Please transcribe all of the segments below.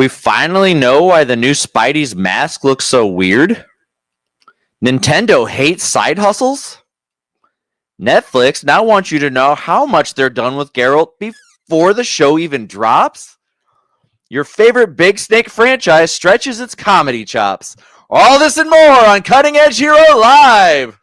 we finally know why the new Spidey's mask looks so weird? Nintendo hates side hustles? Netflix now wants you to know how much they're done with Geralt before the show even drops? Your favorite Big Snake franchise stretches its comedy chops. All this and more on Cutting Edge Hero Live!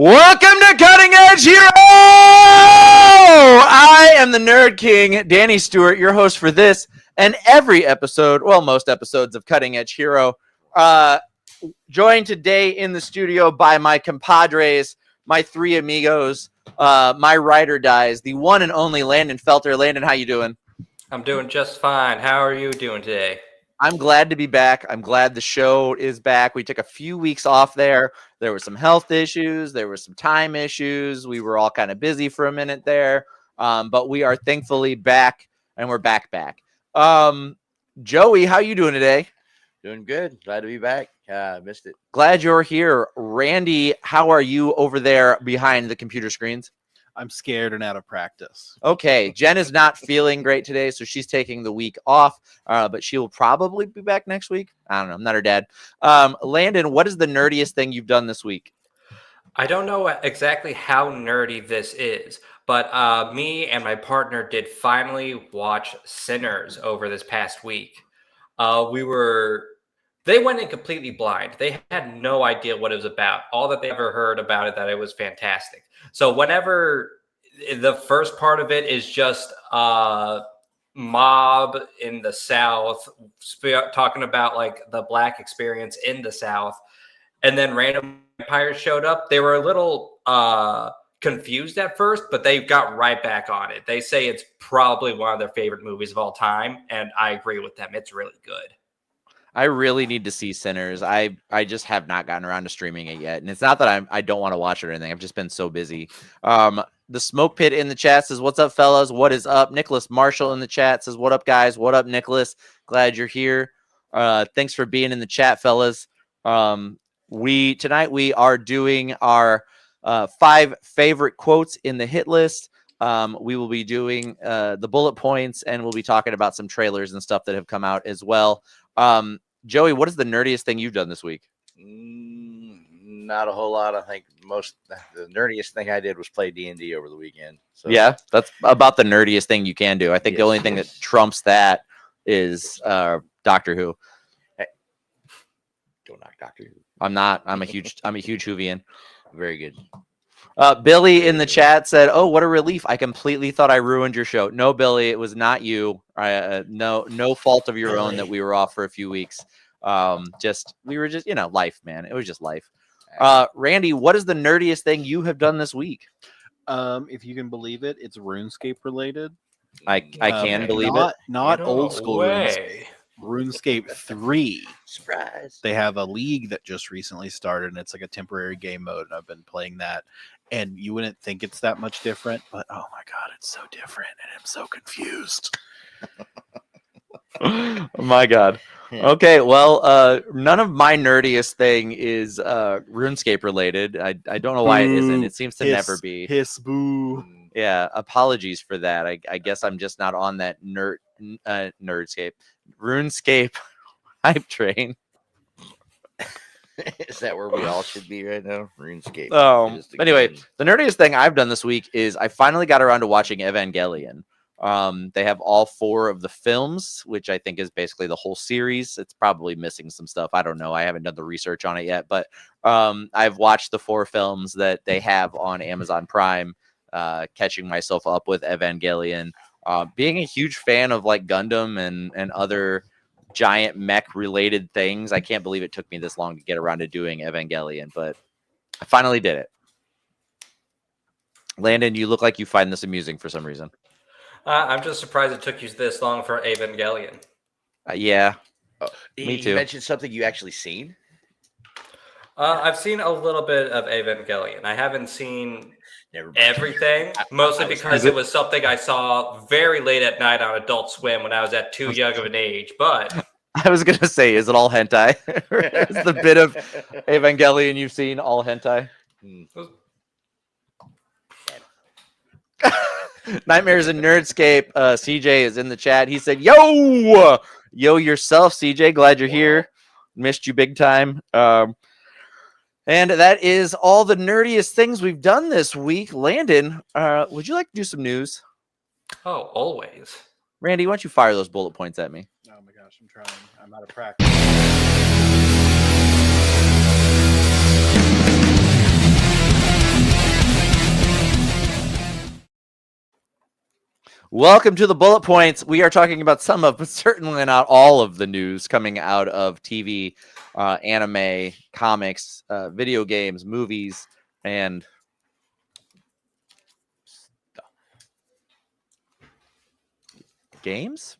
Welcome to Cutting Edge Hero! I am the Nerd King, Danny Stewart, your host for this and every episode, well, most episodes of Cutting Edge Hero. Joined today in the studio by my compadres, my three amigos, my ride or dies, the one and only Landon Felter. Landon, how you doing? I'm doing just fine. How are you doing today? I'm glad to be back. I'm glad the show is back. We took a few weeks off there. There were some health issues. There were some time issues. We were all kind of busy for a minute there. But we are thankfully back, and we're back. Joey, how you doing today? Doing good. Glad to be back. Missed it. Glad you're here. Randy, how are you over there behind the computer screens? I'm scared and out of practice. Okay, Jen is not feeling great today, so she's taking the week off, but she will probably be back next week. I don't know. I'm not her dad. Landon, what is the nerdiest thing you've done this week? I don't know exactly how nerdy this is, but me and my partner did finally watch Sinners over this past week. They went in completely blind. They had no idea what it was about. All that they ever heard about it, that it was fantastic. So whenever the first part of it is just mob in the South talking about like the Black experience in the South, and then random vampires showed up, they were a little confused at first, but they got right back on it. They say it's probably one of their favorite movies of all time, and I agree with them. It's really good. I really need to see Sinners. I just have not gotten around to streaming it yet. And it's not that I don't want to watch it or anything. I've just been so busy. The Smoke Pit in the chat says, what's up, fellas? What is up? Nicholas Marshall in the chat says, what up, guys? What up, Nicholas? Glad you're here. Thanks for being in the chat, fellas. Tonight we are doing our 5 favorite quotes in the hit list. We will be doing the bullet points, and we'll be talking about some trailers and stuff that have come out as well. Joey, what is the nerdiest thing you've done this week? Not a whole lot. I think the nerdiest thing I did was play D&D over the weekend. So yeah, that's about the nerdiest thing you can do. I think the only thing that trumps that is Doctor Who. Hey, don't knock Doctor Who. I'm not. I'm a huge Whovian. Very good. Billy in the chat said, "Oh, what a relief! I completely thought I ruined your show." No, Billy, it was not you. No fault of your own that we were off for a few weeks. We were just life, man. It was just life. Randy, what is the nerdiest thing you have done this week? If you can believe it, it's RuneScape related. I can believe it. Not old school RuneScape 3. Surprise. They have a league that just recently started, and it's like a temporary game mode, and I've been playing that. And you wouldn't think it's that much different, but oh my god, it's so different, and I'm so confused. Oh my god. Okay, well, none of my nerdiest thing is RuneScape related. I don't know why it isn't. It seems to never be. Hiss boo. Yeah, apologies for that. I guess I'm just not on that RuneScape hype train. Is that where we all should be right now? RuneScape. Anyway, the nerdiest thing I've done this week is I finally got around to watching Evangelion. They have all 4 of the films, which I think is basically the whole series. It's probably missing some stuff. I don't know. I haven't done the research on it yet, but I've watched the 4 films that they have on Amazon Prime, catching myself up with Evangelion. Being a huge fan of like Gundam and other giant mech related things. I can't believe it took me this long to get around to doing Evangelion, but I finally did it. Landon, you look like you find this amusing for some reason. I'm just surprised it took you this long for Evangelion. Yeah. Me too. You mentioned something you actually seen. I've seen a little bit of Evangelion. I haven't seen Never mind. everything, mostly I was- because it was something I saw very late at night on Adult Swim when I was at too young of an age. But I was gonna say, is it all hentai? Is the bit of Evangelion you've seen all hentai? Nightmares in Nerdscape. CJ is in the chat. He said, yo yourself, CJ. Glad you're here. Missed you big time. And that is all the nerdiest things we've done this week. Landon, would you like to do some news? oh, always. Randy, why don't you fire those bullet points at me? Oh my gosh, I'm trying. I'm out of practice. Welcome to the bullet points. We are talking about some of, but certainly not all of the news coming out of TV, anime, comics, video games, movies, and games.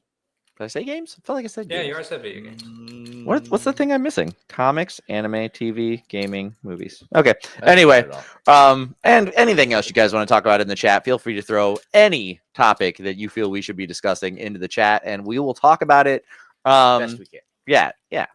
Did I say games? I felt like I said Yeah, games. you already said video games. What's the thing I'm missing? Comics, anime, TV, gaming, movies. Okay. Anyway, and anything else you guys want to talk about in the chat, feel free to throw any topic that you feel we should be discussing into the chat, and we will talk about it. Best we can. Yeah,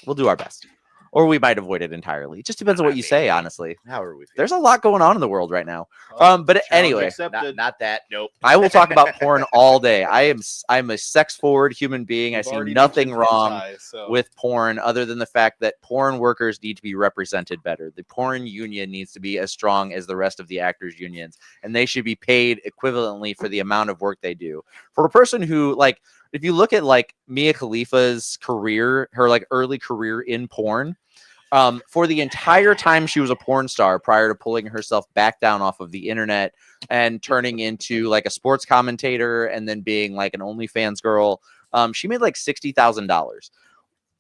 we'll do our best, or we might avoid it entirely. It just depends on what you say, honestly. How are we? There's a lot going on in the world right now. But Challenge anyway, accepted. Not that. Nope. I will talk about porn all day. I'm a sex forward human being. I You've see already nothing mentioned wrong hentai, so- with porn other than the fact that porn workers need to be represented better. The porn union needs to be as strong as the rest of the actors unions, and they should be paid equivalently for the amount of work they do. For a person who, like, if you look at like Mia Khalifa's career, her like early career in porn, for the entire time she was a porn star prior to pulling herself back down off of the internet and turning into like a sports commentator and then being like an OnlyFans girl, she made like $60,000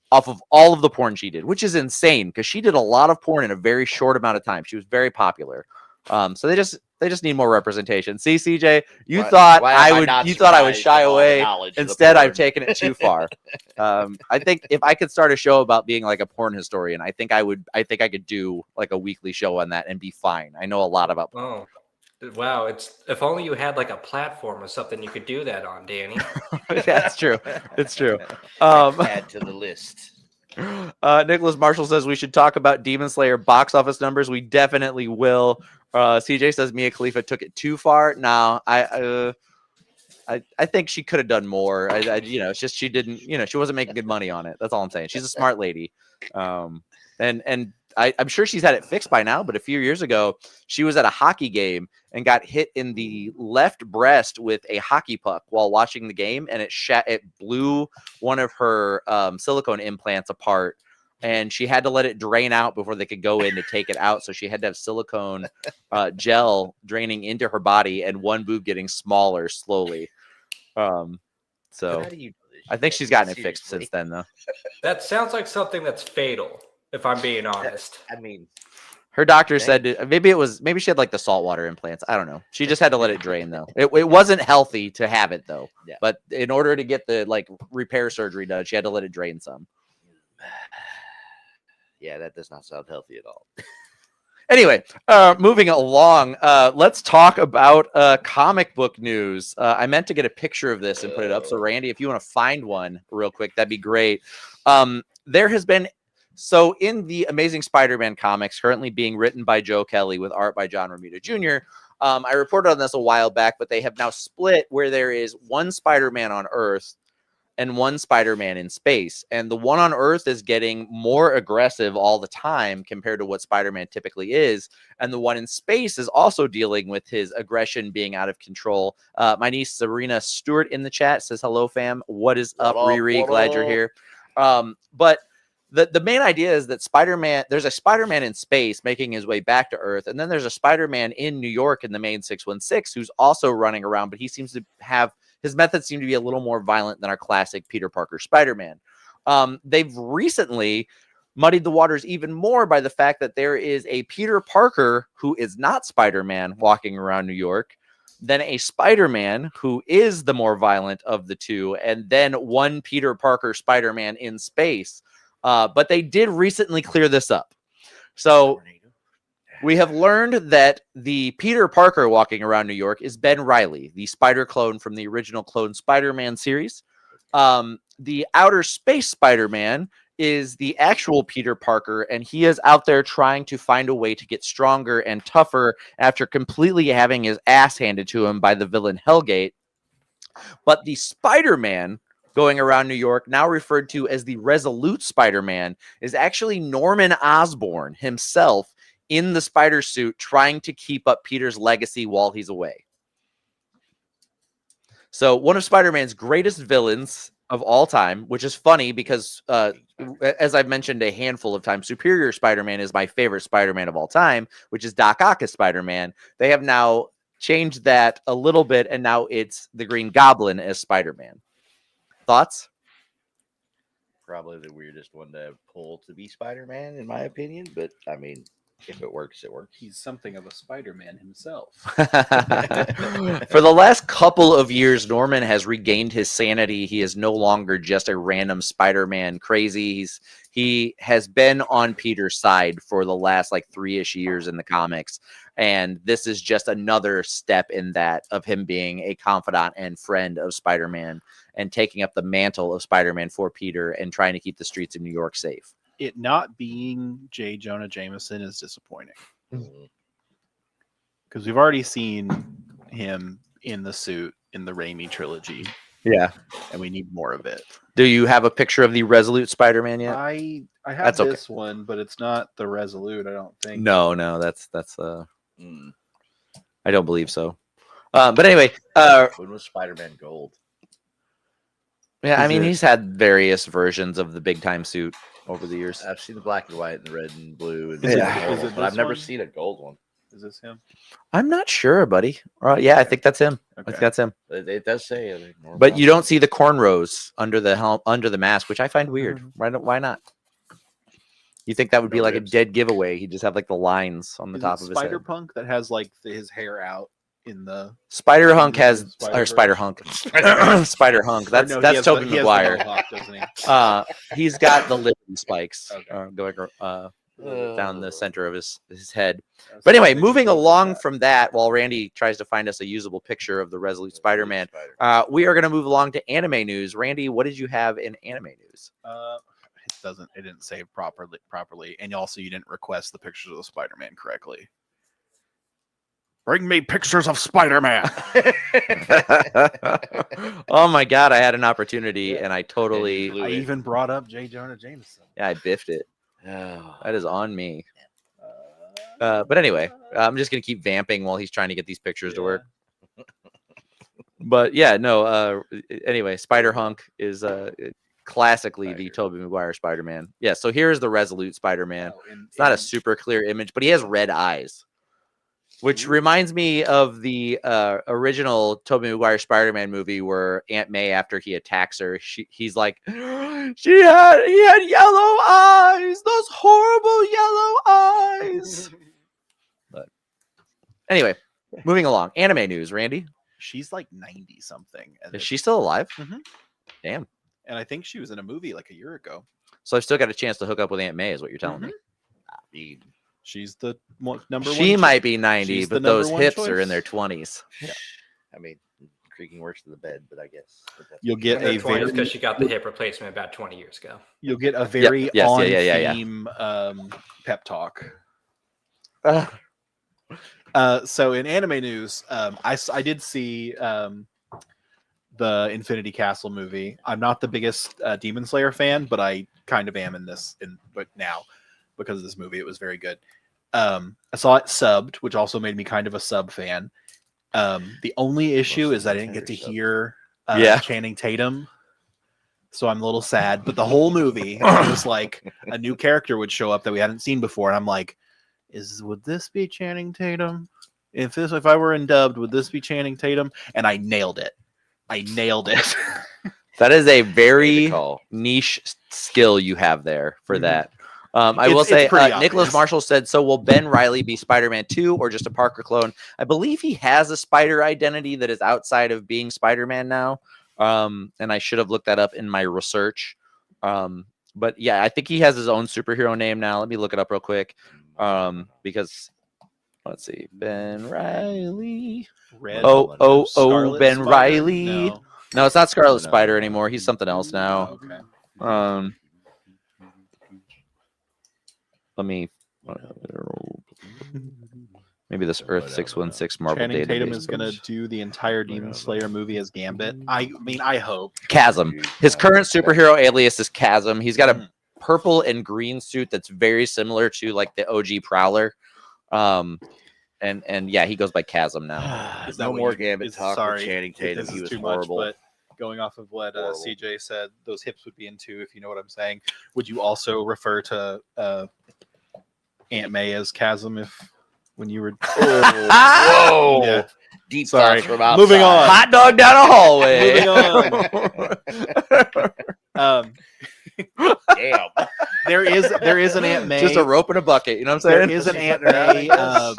off of all of the porn she did, which is insane because she did a lot of porn in a very short amount of time. She was very popular. So they just need more representation. See, CJ, you thought I would shy away. Instead, I've taken it too far. I think if I could start a show about being like a porn historian, I think I could do like a weekly show on that and be fine. I know a lot about porn. Oh, wow. If only you had like a platform or something you could do that on, Danny. That's true. It's true. Add to the list. Nicholas Marshall says we should talk about Demon Slayer box office numbers. We definitely will. CJ says Mia Khalifa took it too far. No, I think she could have done more. It's just she didn't. She wasn't making good money on it. That's all I'm saying. She's a smart lady, and I'm sure she's had it fixed by now. But a few years ago, she was at a hockey game and got hit in the left breast with a hockey puck while watching the game, and it blew one of her silicone implants apart. And she had to let it drain out before they could go in to take it out. So she had to have silicone gel draining into her body and one boob getting smaller slowly. So How do you do this? I think she's gotten it fixed since then, though. That sounds like something that's fatal, if I'm being honest. I mean, Her doctor said maybe she had like the saltwater implants. I don't know. She just had to let it drain, though. It wasn't healthy to have it, though. Yeah. But in order to get the like repair surgery done, she had to let it drain some. yeah, that does not sound healthy at all. Anyway, moving along, let's talk about comic book news. I meant to get a picture of this and put it up. So, Randy, if you want to find one real quick, that'd be great. There has been, so in the Amazing Spider-Man comics, currently being written by Joe Kelly with art by John Romita Jr., I reported on this a while back, but they have now split where there is one Spider-Man on Earth and one Spider-Man in space. And the one on Earth is getting more aggressive all the time compared to what Spider-Man typically is. And the one in space is also dealing with his aggression being out of control. My niece Serena Stewart in the chat says, hello, fam. What is up, Riri? Glad you're here. But the main idea is that there's a Spider-Man in space making his way back to Earth. And then there's a Spider-Man in New York in the main 616 who's also running around, but he seems to have his methods seem to be a little more violent than our classic Peter Parker Spider-Man. They've recently muddied the waters even more by the fact that there is a Peter Parker who is not Spider-Man walking around New York, then a Spider-Man who is the more violent of the two, and then one Peter Parker Spider-Man in space. But they did recently clear this up. So we have learned that the Peter Parker walking around New York is Ben Reilly, the spider clone from the original Clone Spider-Man series. The outer space Spider-Man is the actual Peter Parker, and he is out there trying to find a way to get stronger and tougher after completely having his ass handed to him by the villain Hellgate. But the Spider-Man going around New York, now referred to as the Resolute Spider-Man, is actually Norman Osborn himself in the spider suit trying to keep up Peter's legacy while he's away. So one of Spider-Man's greatest villains of all time, which is funny because, as I've mentioned a handful of times, Superior Spider-Man is my favorite Spider-Man of all time, which is Doc Ock as Spider-Man. They have now changed that a little bit, and now it's the Green Goblin as Spider-Man. Thoughts? Probably the weirdest one to pull to be Spider-Man, in my opinion. But I mean, if it works, it works. He's something of a Spider-Man himself. For the last couple of years, Norman has regained his sanity. He is no longer just a random Spider-Man crazy. He has been on Peter's side for the last like 3-ish years in the comics. And this is just another step in that of him being a confidant and friend of Spider-Man and taking up the mantle of Spider-Man for Peter and trying to keep the streets of New York safe. It not being J. Jonah Jameson is disappointing. Because we've already seen him in the suit in the Raimi trilogy. Yeah. And we need more of it. Do you have a picture of the Resolute Spider-Man yet? I have That's okay. this one, but it's not the Resolute, I don't think. No, that's I don't believe so. But anyway, When was Spider-Man Gold? yeah, I mean, he's had various versions of the big time suit over the years. I've seen the black and white and the red and blue, and Yeah. Is it but I've this never one? seen a gold one. Is this him? I'm not sure, buddy. Yeah, I think that's him. I think that's him. It does say, I think, Norman But you don't Osborn. see the cornrows under the helm, under the mask, which I find weird. Why not? You think that would be No like ribs. a dead giveaway? He'd just have like the lines on the Is top it of his head. Spider-Punk that has like his hair out in the Spider Hunk has Spider-Verse? or Spider Hunk. Spider Hunk. Or That's no, he that's has Tobey he has the Maguire. mohawk, doesn't he? He's got the Liberty spikes Okay. going down the center of his head. That's But anyway, something moving to look along at. from that, while Randy tries to find us a usable picture of the Resolute Spider-Man, Spider. we are going to move along to anime news. Randy, what did you have in anime news? It didn't say properly, and also you didn't request the pictures of the Spider-Man correctly. Bring me pictures of Spider-Man. Oh my God, I had an opportunity and I totally, Blew I it. even brought up J. Jonah Jameson. I biffed it. Oh. That is on me. But anyway, I'm just going to keep vamping while he's trying to get these pictures to work. But yeah, no. Anyway, Spider Hunk is classically the Tobey Maguire Spider-Man. Yeah, so here's the Resolute Spider-Man. It's not a super clear image, but he has red eyes, which reminds me of the original Tobey Maguire Spider-Man movie where Aunt May, after he attacks her, he's like, he had yellow eyes, those horrible yellow eyes. But anyway, moving along. Anime news, Randy. She's like 90 something. Is she still alive? Mhm. Damn. And I think she was in a movie like a year ago. So I've still got a chance to hook up with Aunt May, is what you're telling me. Dude, She's the number one. She might be 90, she's the but those number one hips are in choice. their 20s. I mean, creaking works to the bed, but I guess You'll get a very because she got the hip replacement about 20 years ago. you'll get a very yes, on yeah. theme pep talk. So in anime news, I did see the Infinity Castle movie. I'm not the biggest Demon Slayer fan, but I kind of am but now because of this movie. It was very good. I saw it subbed, which also made me kind of a sub fan. The only issue is I didn't get to hear Channing Tatum, so I'm a little sad. But the whole movie, it was like a new character would show up that we hadn't seen before, and I'm like, would this be Channing Tatum? If I were in dubbed, would this be Channing Tatum? And I nailed it. That is a very call. niche skill you have there for that. I will It's say pretty Nicholas obvious. Marshall said, so will Ben Reilly be Spider-Man 2 or just a Parker clone? I believe he has a spider identity that is outside of being Spider-Man now. And I should have looked that up in my research. But yeah, I think he has his own superhero name now. Let me look it up real quick. Because let's see, Ben Reilly. Red Ben Spider? Reilly. No. No, it's not Scarlet No. Spider anymore. He's something else now. Oh, okay. Let me. Maybe this Earth 616 Marvel Channing database. Tatum is going to do the entire Demon Slayer movie as Gambit. I mean, I hope. Chasm. His current superhero alias is Chasm. He's got a purple and green suit that's very similar to like the OG Prowler. And yeah, he goes by Chasm now. Is that No what more you- Gambit is- talk sorry with Channing if Tatum. this He is was too horrible. much, but going off of what Horrible. CJ said, those hips would be into, if you know what I'm saying. Would you also refer to Aunt May as Chasm when you were? Whoa! Yeah. Deep Sorry. thoughts from outside. Moving on. Hot dog down a hallway. Moving on. Damn. There is an Aunt May. Just a rope and a bucket. You know what I'm There saying? is an Aunt May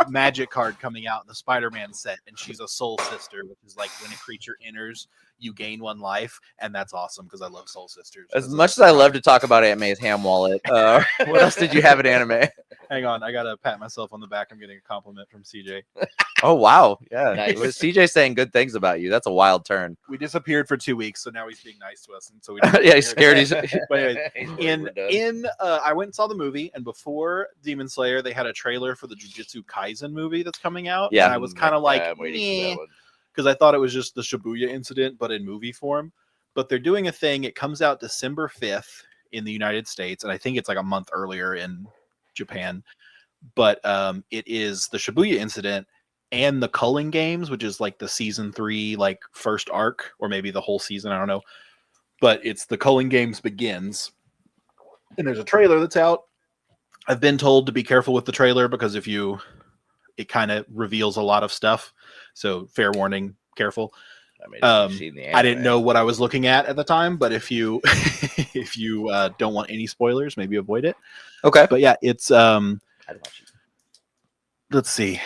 magic card coming out in the Spider-Man set, and she's a soul sister, which is like when a creature enters, you gain one life, and that's awesome because I love soul sisters. As much as I love to talk about Aunt May's ham wallet, what else did you have in anime? Hang on, I gotta pat myself on the back. I'm getting a compliment from CJ. Oh wow, yeah. Nice. With CJ saying good things about you. That's a wild turn. We disappeared for 2 weeks, so now he's being nice to us, and so we. Yeah, he's scared. He's But anyways, He's worried we're done. I went and saw the movie, and before Demon Slayer, they had a trailer for the Jujutsu Kaisen movie that's coming out. Yeah. and I was kind of like, I'm waiting for that one. because I thought it was just the Shibuya incident, but in movie form. But they're doing a thing. It comes out December 5th in the United States, and I think it's like a month earlier in Japan. But it is the Shibuya incident and the Culling Games, which is like the season 3, like first arc, or maybe the whole season. I don't know. But it's the Culling Games begins, and there's a trailer that's out. I've been told to be careful with the trailer because it kind of reveals a lot of stuff. So fair warning, careful. I mean, if you've seen the I didn't anime. know what I was looking at the time, but if you if you don't want any spoilers, maybe avoid it. okay. But yeah, it's I'd watch it. let's see.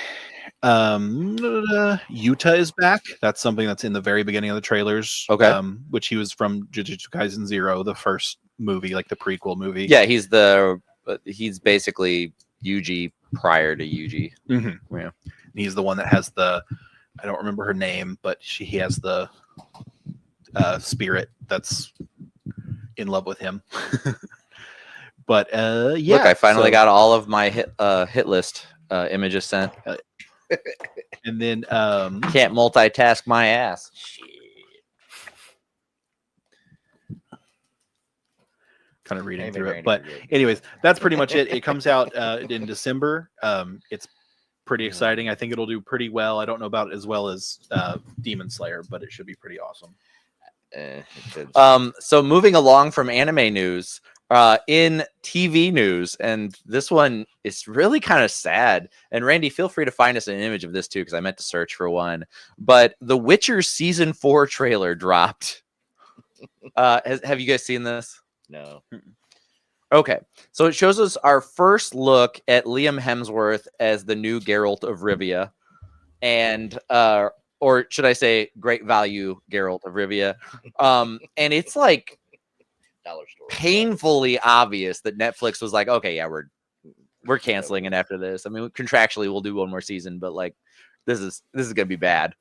Yuta is back. That's something that's in the very beginning of the trailers. Okay. Which he was from Jujutsu Kaisen 0, the first movie, like the prequel movie. Yeah, he's basically Yuji prior to Yuji. Mm-hmm. Yeah. He's the one that has the, I don't remember her name, but he has the spirit that's in love with him. But yeah. Look, I finally so- got all of my hit list images sent. And then Can't multitask my ass. kind of reading Maybe through it. Randy But would get- anyways, that's pretty much it. It comes out in December. It's pretty exciting. I think it'll do pretty well. I don't know about as well as Demon Slayer, but it should be pretty awesome. So moving along from anime news, in TV news, and this one is really kind of sad. And Randy, feel free to find us an image of this too, because I meant to search for one. But The Witcher season 4 trailer dropped. Have you guys seen this? No. Okay, so it shows us our first look at Liam Hemsworth as the new Geralt of Rivia, and or should I say, great value Geralt of Rivia. And it's like Dollar store. painfully obvious that Netflix was like, okay, yeah, we're canceling it after this. I mean, contractually we'll do one more season, but like this is gonna be bad.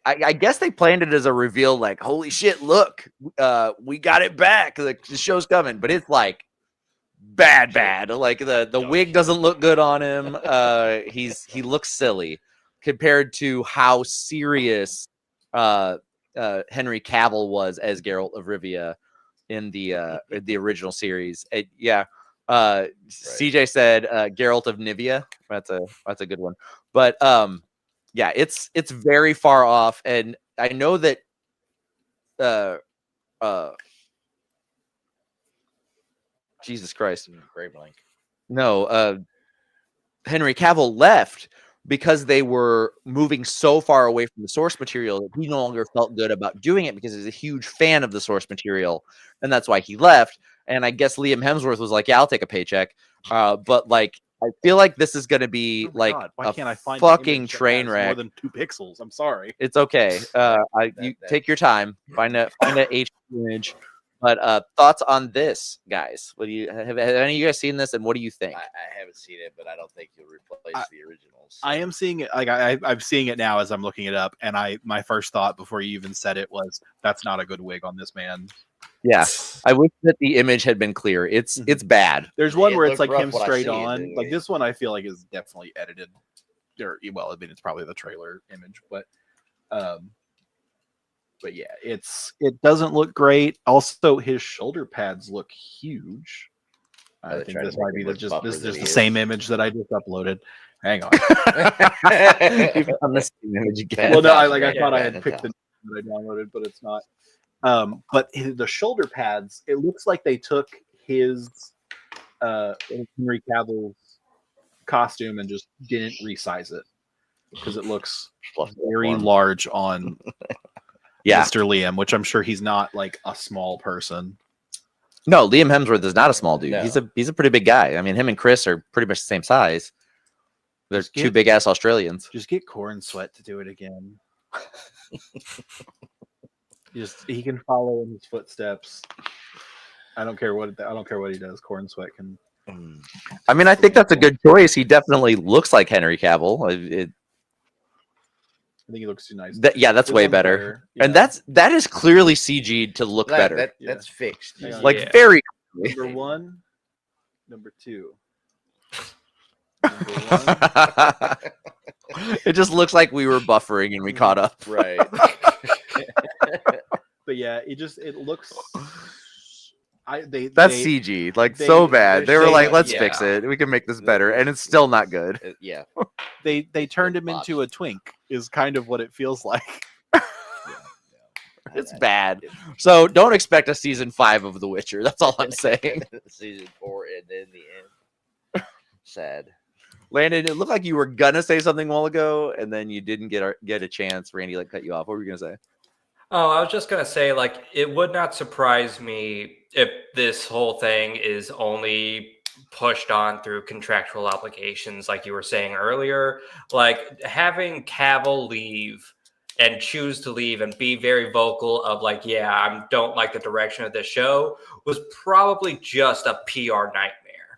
I guess they planned it as a reveal, like, holy shit, look, we got it back. The show's coming, but it's like bad. Like the wig doesn't look good on him. He looks silly compared to how serious Henry Cavill was as Geralt of Rivia in the original series. CJ said Geralt of Nivea. That's a good one. But yeah, it's very far off, and I know that Jesus Christ. Great blank. No, Henry Cavill left because they were moving so far away from the source material that he no longer felt good about doing it because he's a huge fan of the source material, and that's why he left. And I guess Liam Hemsworth was like, "Yeah, I'll take a paycheck," but like I feel like this is going to be Oh my like God, why a can't I find fucking an image that train has wreck. more than 2 pixels? I'm sorry. It's okay. You take your time. Find a HD image. But thoughts on this, guys? What do you have any of you guys seen this, and what do you think? I haven't seen it, but I don't think you'll replace the originals. I am seeing it. Like I'm seeing it now as I'm looking it up, and my first thought before you even said it was, "That's not a good wig on this man." Yeah, I wish that the image had been clear. It's bad. There's one It where it's looked like rough him when I straight see it, on. anyway. Like this one, I feel like is definitely edited. Or well, I mean, it's probably the trailer image, but yeah, it doesn't look great. Also, his shoulder pads look huge. I They're think trying to this make might be him the, look just buffer this is than just he the is. same image that I just uploaded. Hang on. You found this image again. Well, no, I Fantastic. thought I Yeah, had picked the that I downloaded, but it's not. But the shoulder pads, it looks like they took his Henry Cavill's costume and just didn't resize it because it looks very large on Yeah. Mr. Liam, which I'm sure he's not like a small person. No, Liam Hemsworth is not a small dude. No. He's a pretty big guy. I mean, him and Chris are pretty much the same size. They're Just two get- big ass Australians. Just get Corn Sweat to do it again. He can follow in his footsteps. I don't care what he does. Corn Sweat can. I mean, I think that's a good choice. He definitely looks like Henry Cavill. I think he looks too nice. Yeah, that's This way one's better. Yeah. And that is clearly CG'd to look better. That's fixed. Hang on. Like Yeah. very number 1, number 2. Number 1. It just looks like we were buffering and we caught up. Right. But yeah, it looks. That's CG, like they- so bad. They were saying, like, "Let's yeah. fix it. We can make this better," and it's still not good. Yeah. They turned him Botched. into a twink. Is kind of what it feels like. It's bad. So don't expect a season 5 of The Witcher. That's all I'm saying. Season 4 and then the end. Sad. Landon, it looked like you were gonna say something a while ago, and then you didn't get a chance. Randy cut you off. What were you gonna say? Oh, I was just going to say, like, it would not surprise me if this whole thing is only pushed on through contractual obligations, like you were saying earlier. Like, having Cavill leave and choose to leave and be very vocal of, like, yeah, I don't like the direction of this show was probably just a PR nightmare.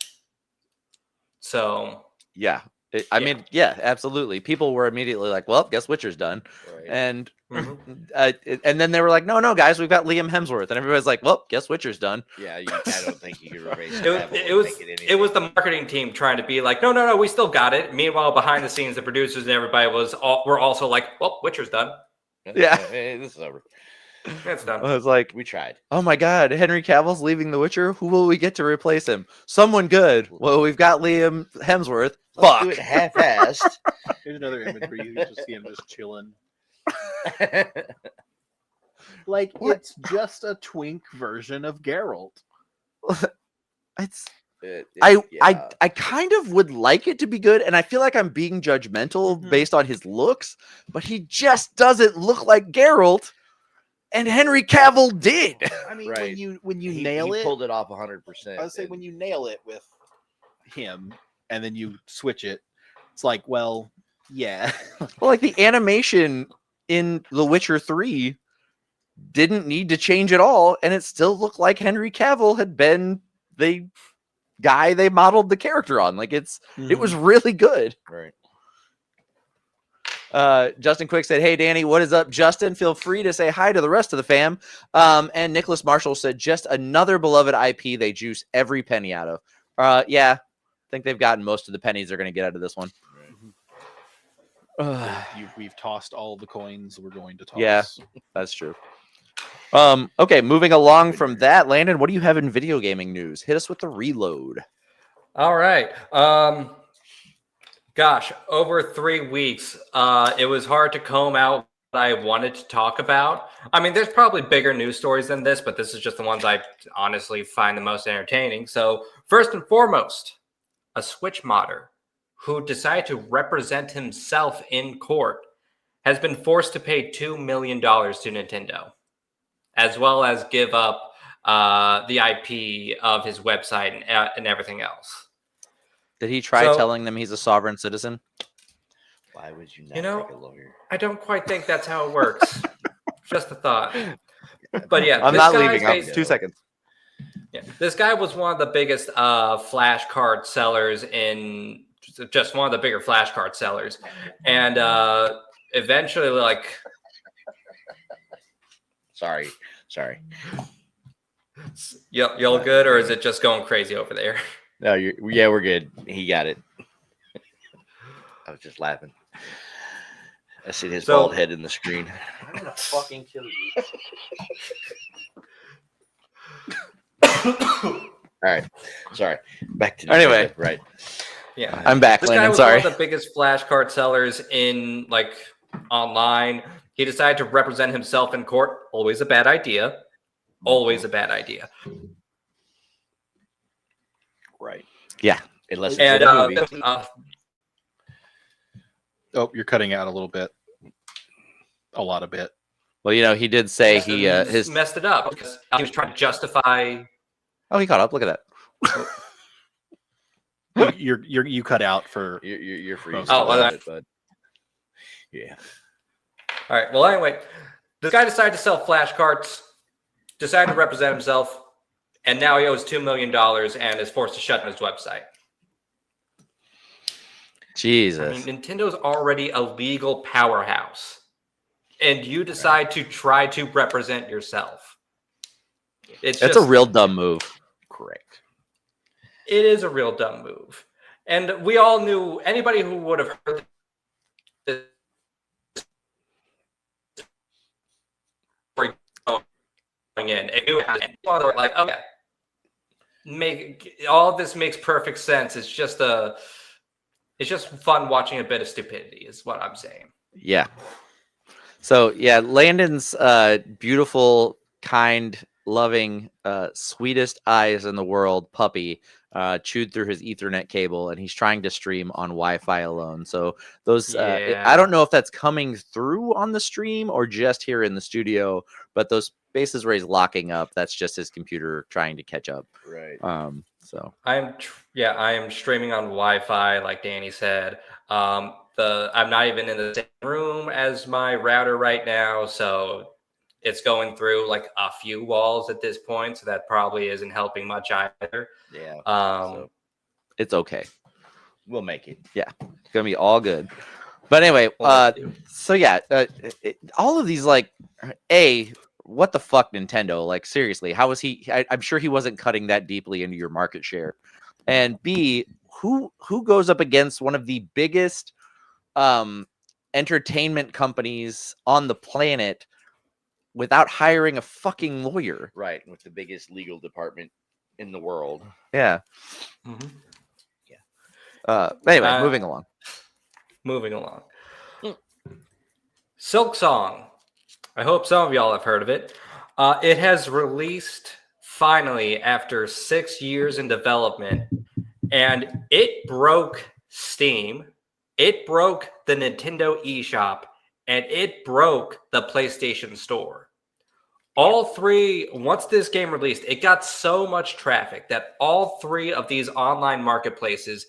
So, Yeah. I mean, yeah, absolutely. People were immediately like, "Well, guess Witcher's done," Right. and mhm. and then they were like, "No, guys, we've got Liam Hemsworth," and everybody's like, "Well, guess Witcher's done." Yeah, I don't think you can replace It was the marketing team trying to be like, no, we still got it. Meanwhile, behind the scenes, the producers and everybody were also like, well, Witcher's done. Yeah. Hey, this is over. It's done. I was like, We tried. "Oh my God, Henry Cavill's leaving The Witcher. Who will we get to replace him? Someone good." Well, we've got Liam Hemsworth. Let's Fuck. do it half-assed. Here's another image where you just see him just chilling. Like What? it's just a twink version of Geralt. It's I yeah. kind of would like it to be good, and I feel like I'm being judgmental Mhm. based on his looks, but he just doesn't look like Geralt, and Henry Cavill did. I mean, Right. when you he, nail he it, pulled it off 100%. I would say when you nail it with him and then you switch it, it's like, well, yeah. Well, like the animation in The Witcher 3 didn't need to change at all, and it still looked like Henry Cavill had been the guy they modeled the character on. Like it was really good. right. Justin Quick said, "Hey Danny, what is up, Justin? Feel free to say hi to the rest of the fam." And Nicholas Marshall said, "Just another beloved IP they juice every penny out of." Yeah, I think they've gotten most of the pennies they're going to get out of this one. We've tossed all the coins we're going to toss. Yeah. That's true. Okay, moving along from that, Landon, what do you have in video gaming news? Hit us with the reload. All right. Gosh, over 3 weeks, it was hard to comb out what I wanted to talk about. I mean, there's probably bigger news stories than this, but this is just the ones I honestly find the most entertaining. So first and foremost, a Switch modder who decided to represent himself in court, has been forced to pay $2 million to Nintendo, as well as give up the IP of his website and everything else. Did he try telling them he's a sovereign citizen? Why would you not You know, take a lawyer? I don't quite think that's how it works. Just a thought. But yeah, I'm this not guy's leaving. based- 2 seconds. Yeah, this guy was one of the biggest flashcard sellers just one of the bigger flashcard sellers, and eventually, like, Sorry. y'all good, or is it just going crazy over there? No, we're good. He got it. I was just laughing. I see his bald head in the screen. I'm gonna fucking kill you. All right. Sorry. Back to Anyway. Right. Yeah, I'm back, this guy Landon. was Sorry. one of the biggest flashcard sellers in online. He decided to represent himself in court. Always a bad idea. Always a bad idea. Right. Yeah. Unless it's And in a movie. Oh, you're cutting out a little bit. A lot of bit. Well, he did say he his. messed it up because he was trying to justify. Oh, he caught up. Look at that. You cut out for. You're free. Oh, well, but yeah. All right. Well, anyway, this guy decided to sell flashcards, decided to represent himself, and now he owes $2 million and is forced to shut down his website. Jesus. I mean, Nintendo's already a legal powerhouse, and you decide to try to represent yourself. That's a real dumb move. Correct. It is a real dumb move. And we all knew, anybody who would have heard this going in, it knew it. Like, okay, all of this makes perfect sense. It's just fun watching a bit of stupidity, is what I'm saying. Yeah. So yeah, Landon's beautiful, kind, loving, sweetest eyes in the world puppy chewed through his Ethernet cable, and he's trying to stream on Wi-Fi alone. So those, I don't know if that's coming through on the stream or just here in the studio, but those spaces where he's locking up, that's just his computer trying to catch up. Right. So I am streaming on Wi-Fi, like Danny said. I'm not even in the same room as my router right now, so it's going through like a few walls at this point, so that probably isn't helping much either. Yeah. So it's okay. We'll make it. Yeah, it's gonna be all good. But anyway, so yeah, all of these, like, what the fuck, Nintendo? Like, seriously, how was he? I'm sure he wasn't cutting that deeply into your market share. And B, who goes up against one of the biggest entertainment companies on the planet without hiring a fucking lawyer? Right. With the biggest legal department in the world. Yeah. Mhm. Anyway, moving along. Moving along. Silk Song. I hope some of y'all have heard of it. It has released finally after 6 years in development, and it broke Steam. It broke the Nintendo eShop, and it broke the PlayStation Store. All three, once this game released, it got so much traffic that all three of these online marketplaces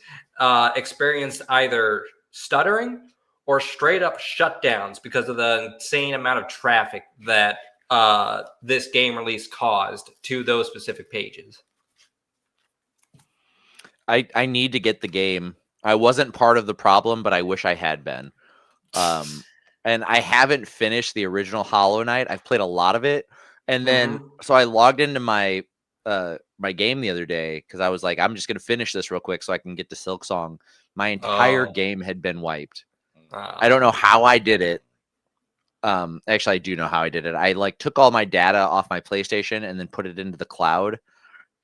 experienced either stuttering or straight up shutdowns because of the insane amount of traffic that this game release caused to those specific pages. I need to get the game. I wasn't part of the problem, but I wish I had been. And I haven't finished the original Hollow Knight. I've played a lot of it. And then, so I logged into my my game the other day because I was like, I'm just going to finish this real quick so I can get to Silk Song. My entire game had been wiped. I don't know how I did it. Actually, I do know how I did it. I took all my data off my PlayStation and then put it into the cloud,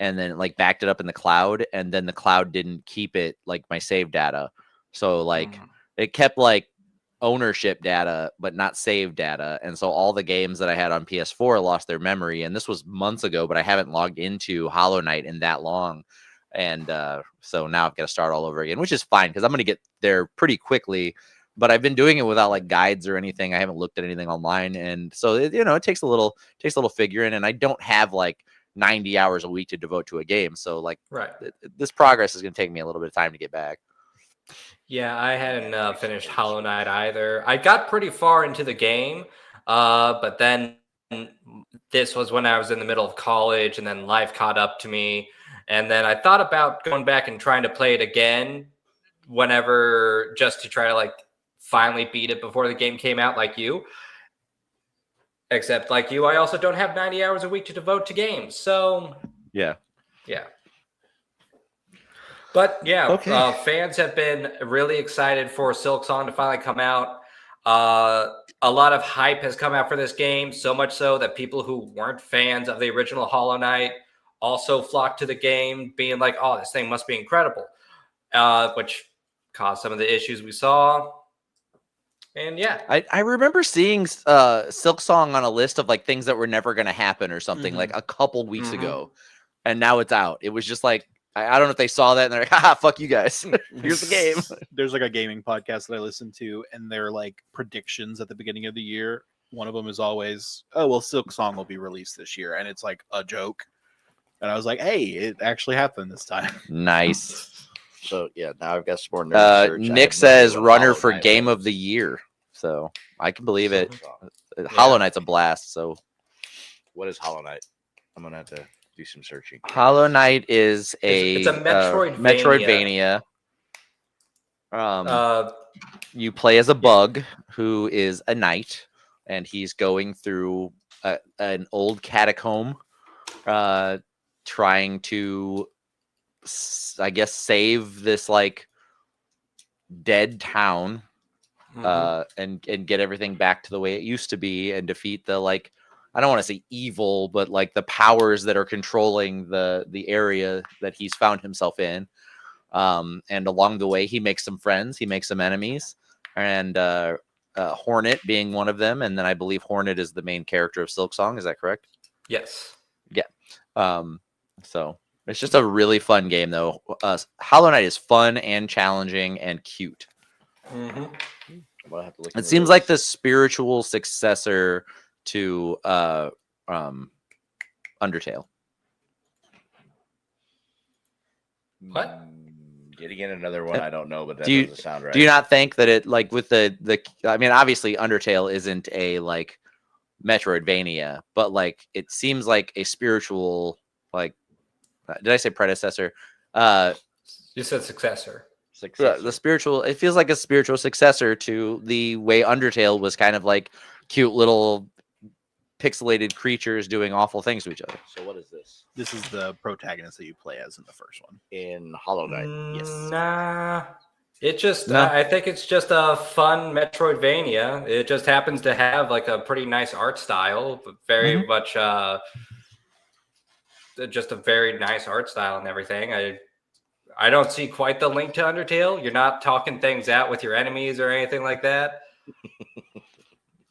and then backed it up in the cloud, and then the cloud didn't keep it my save data. So it kept ownership data but not save data, and so all the games that I had on PS4 lost their memory. And this was months ago, but I haven't logged into Hollow Knight in that long. And so now I've got to start all over again, which is fine because I'm going to get there pretty quickly. But I've been doing it without like guides or anything. I haven't looked at anything online, and so it takes a little figuring. And I don't have like 90 hours a week to devote to a game, so like Right. This progress is going to take me a little bit of time to get back. Yeah, I hadn't finished Hollow Knight either. I got pretty far into the game, but then this was when I was in the middle of college, and then life caught up to me. And then I thought about going back and trying to play it again whenever, just to try to like finally beat it before the game came out, like you. Except like you, I also don't have 90 hours a week to devote to games. So Yeah. But yeah, Okay. fans have been really excited for Silk Song to finally come out. A lot of hype has come out for this game, so much so that people who weren't fans of the original Hollow Knight also flocked to the game, being like, oh, this thing must be incredible, which caused some of the issues we saw. And yeah, I remember seeing Silk Song on a list of like things that were never going to happen or something like a couple weeks ago, and now it's out. It was just like I don't know if they saw that and they're like, haha, fuck you guys. Here's the game. There's like a gaming podcast that I listen to, and they're like predictions at the beginning of the year. One of them is always, oh, well, Silk Song will be released this year, and it's like a joke. And I was like, hey, it actually happened this time. Nice. So yeah, now I've got some more nerd research. I Nick have no says idea what runner Hollow for Knight game was. of the year. So I can believe it. So, Hollow Knight's a blast. So what is Hollow Knight? I'm gonna have to do some searching. Hollow Knight is it's a Metroidvania. Metroidvania. You play as a bug who is a knight, and he's going through an old catacomb, trying to, I guess, save this like dead town, and get everything back to the way it used to be, and defeat the like, I don't want to say evil, but like the powers that are controlling the area that he's found himself in. And along the way, he makes some friends, he makes some enemies, and Hornet being one of them. And then I believe Hornet is the main character of Silk Song. Is that correct? Yes. Yeah. So it's just a really fun game, though. Hollow Knight is fun and challenging and cute. I'm gonna have to look It into seems this. like the spiritual successor to Undertale. What? Yet again, another one I don't know, but that Do you- doesn't sound right. Do you not think that it, like, with the I mean, obviously Undertale isn't a like Metroidvania, but like it seems like a spiritual, like, did I say predecessor? You said successor. The spiritual, it feels like a spiritual successor to the way Undertale was kind of like cute little pixelated creatures doing awful things to each other. So what is this? This is the protagonist that you play as in the first one. In Hollow Knight. Yes. Nah. It just, No. I think it's just a fun Metroidvania. It just happens to have like a pretty nice art style, but very much, just a very nice art style and everything. I don't see quite the link to Undertale. You're not talking things out with your enemies or anything like that.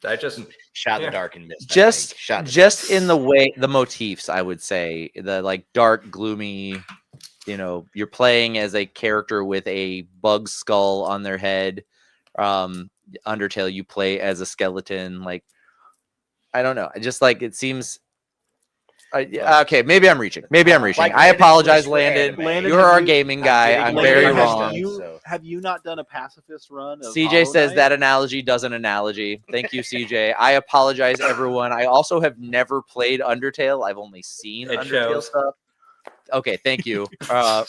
I just Shot in the dark and missed. Just in the way, the motifs, I would say, the like dark, gloomy, you're playing as a character with a bug skull on their head. Undertale, you play as a skeleton. Like, I don't know. I just like, it seems. Okay, maybe I'm reaching. Like I apologize, Landon. Landon. You're our gaming guy. I'm very Landon, wrong. Have you not done a pacifist run? Of CJ Hollow says Knight? that analogy does an analogy. Thank you, CJ. I apologize, everyone. I also have never played Undertale. I've only seen It Undertale shows. stuff. Okay, thank you.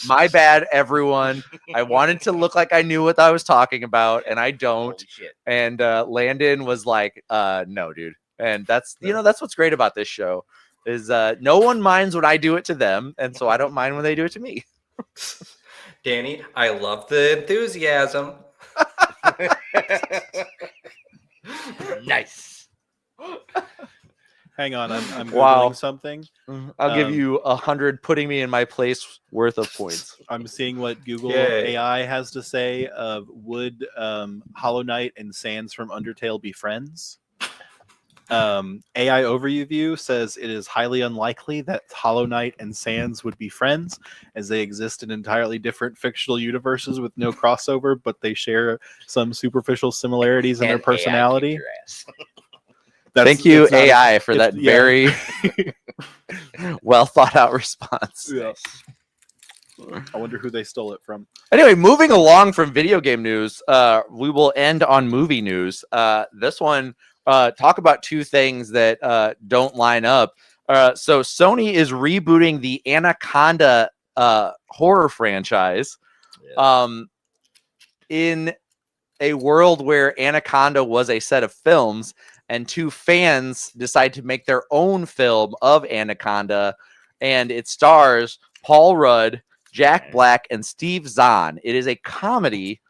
My bad, everyone. I wanted to look like I knew what I was talking about, and I don't. Holy shit. And Landon was like, no, dude. And that's that's what's great about this show is no one minds when I do it to them, and so I don't mind when they do it to me. Danny, I love the enthusiasm. Nice. Hang on, I'm Wow. Googling something. I'll give you 100 putting me in my place worth of points. I'm seeing what Google Yay. AI has to say of would Hollow Knight and Sans from Undertale be friends? AI Overview says it is highly unlikely that Hollow Knight and Sans would be friends, as they exist in entirely different fictional universes with no crossover, but they share some superficial similarities in their And AI kicked personality. your ass. Thank you, it's not a- AI, for it's- that yeah. very well thought out response. Yeah. I wonder who they stole it from. Anyway, moving along from video game news, we will end on movie news. This one, talk about two things that don't line up. So Sony is rebooting the Anaconda horror franchise Yeah. in a world where Anaconda was a set of films, and two fans decide to make their own film of Anaconda, and it stars Paul Rudd, Jack Black, and Steve Zahn. It is a comedy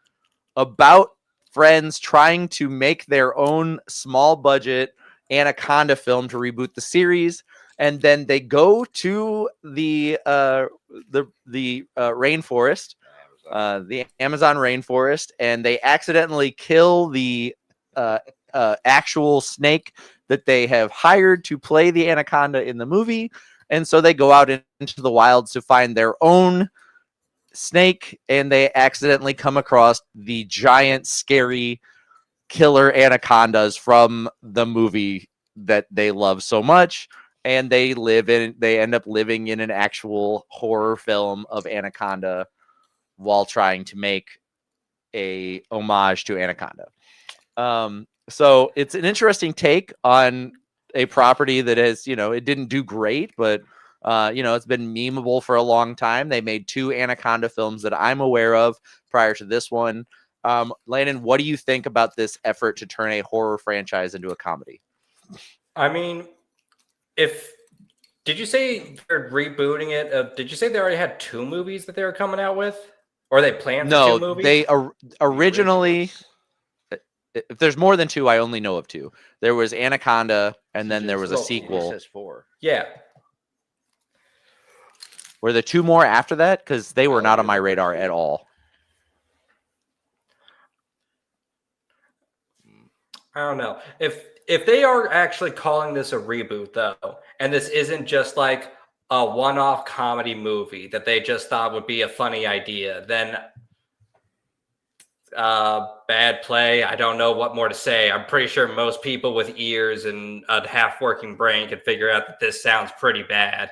about friends trying to make their own small budget Anaconda film to reboot the series, and then they go to the rainforest, the Amazon rainforest, and they accidentally kill the actual snake that they have hired to play the Anaconda in the movie. And so they go out into the wilds to find their own snake, and they accidentally come across the giant, scary killer anacondas from the movie that they love so much. And they end up living in an actual horror film of Anaconda while trying to make a homage to Anaconda. So it's an interesting take on a property that has, it didn't do great, but it's been memeable for a long time. They made two Anaconda films that I'm aware of prior to this one. Landon, what do you think about this effort to turn a horror franchise into a comedy? I mean, did you say they're rebooting it? Did you say they already had two movies that they were coming out with? Or they planned for two No, movies? they originally, if there's more than two, I only know of two. There was Anaconda, and then there was a Well, sequel. Says 4. Yeah. Were there two more after that? Because they were Oh, not on yeah, my there were radar two. at all. I don't know. If they are actually calling this a reboot, though, and this isn't just like a one-off comedy movie that they just thought would be a funny idea, then bad play. I don't know what more to say. I'm pretty sure most people with ears and a half-working brain could figure out that this sounds pretty bad.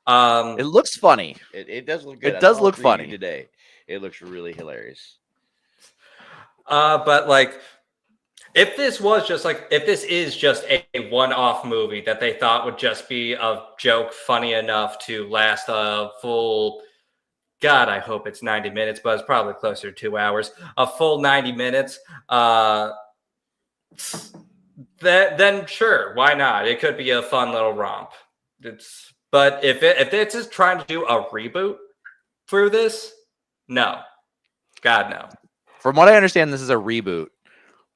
It looks funny. It does look good. It I does saw a look preview funny. today. It looks really hilarious. But like, if this is just a one-off movie that they thought would just be a joke funny enough to last a full, God, I hope it's 90 minutes, but it's probably closer to 2 hours, a full 90 minutes, then sure, why not? It could be a fun little romp. But if it's just trying to do a reboot through this, no. God, no. From what I understand, this is a reboot.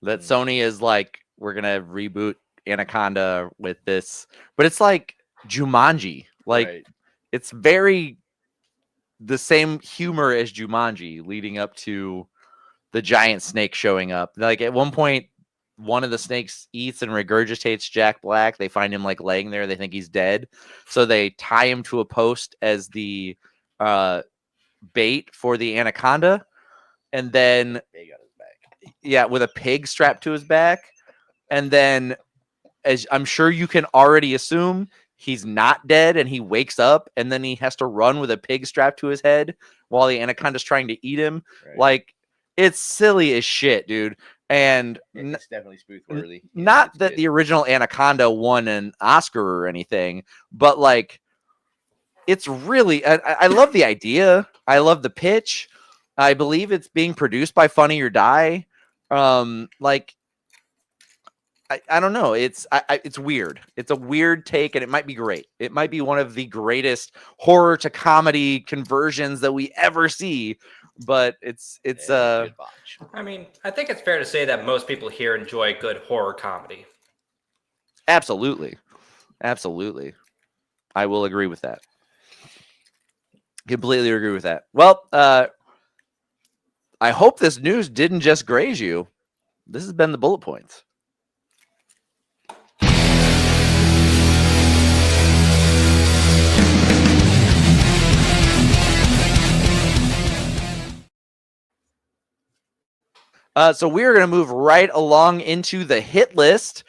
That Sony is like, we're gonna reboot Anaconda with this, but it's like Jumanji. Like, Right. it's very the same humor as Jumanji, leading up to the giant snake showing up. Like, at one point, one of the snakes eats and regurgitates Jack Black. They find him like laying there. They think he's dead, so they tie him to a post as the bait for the anaconda, and then Pig on his back. yeah, with a pig strapped to his back. And then, as I'm sure you can already assume, he's not dead, and he wakes up, and then he has to run with a pig strapped to his head while the anaconda's trying to eat him. Right. Like, it's silly as shit, dude. And It's definitely spoof worthy. not that the original Anaconda won an Oscar or anything, but like, it's really, I love the idea. I love the pitch. I believe it's being produced by Funny or Die. Like, I don't know. It's weird. It's a weird take, and it might be great. It might be one of the greatest horror to comedy conversions that we ever see. But it's good botch. I mean, I think it's fair to say that most people here enjoy good horror comedy. absolutely. I will agree with that. Completely agree with that. Well, I hope this news didn't just graze you. This has been the bullet points. So we are going to move right along into the hit list.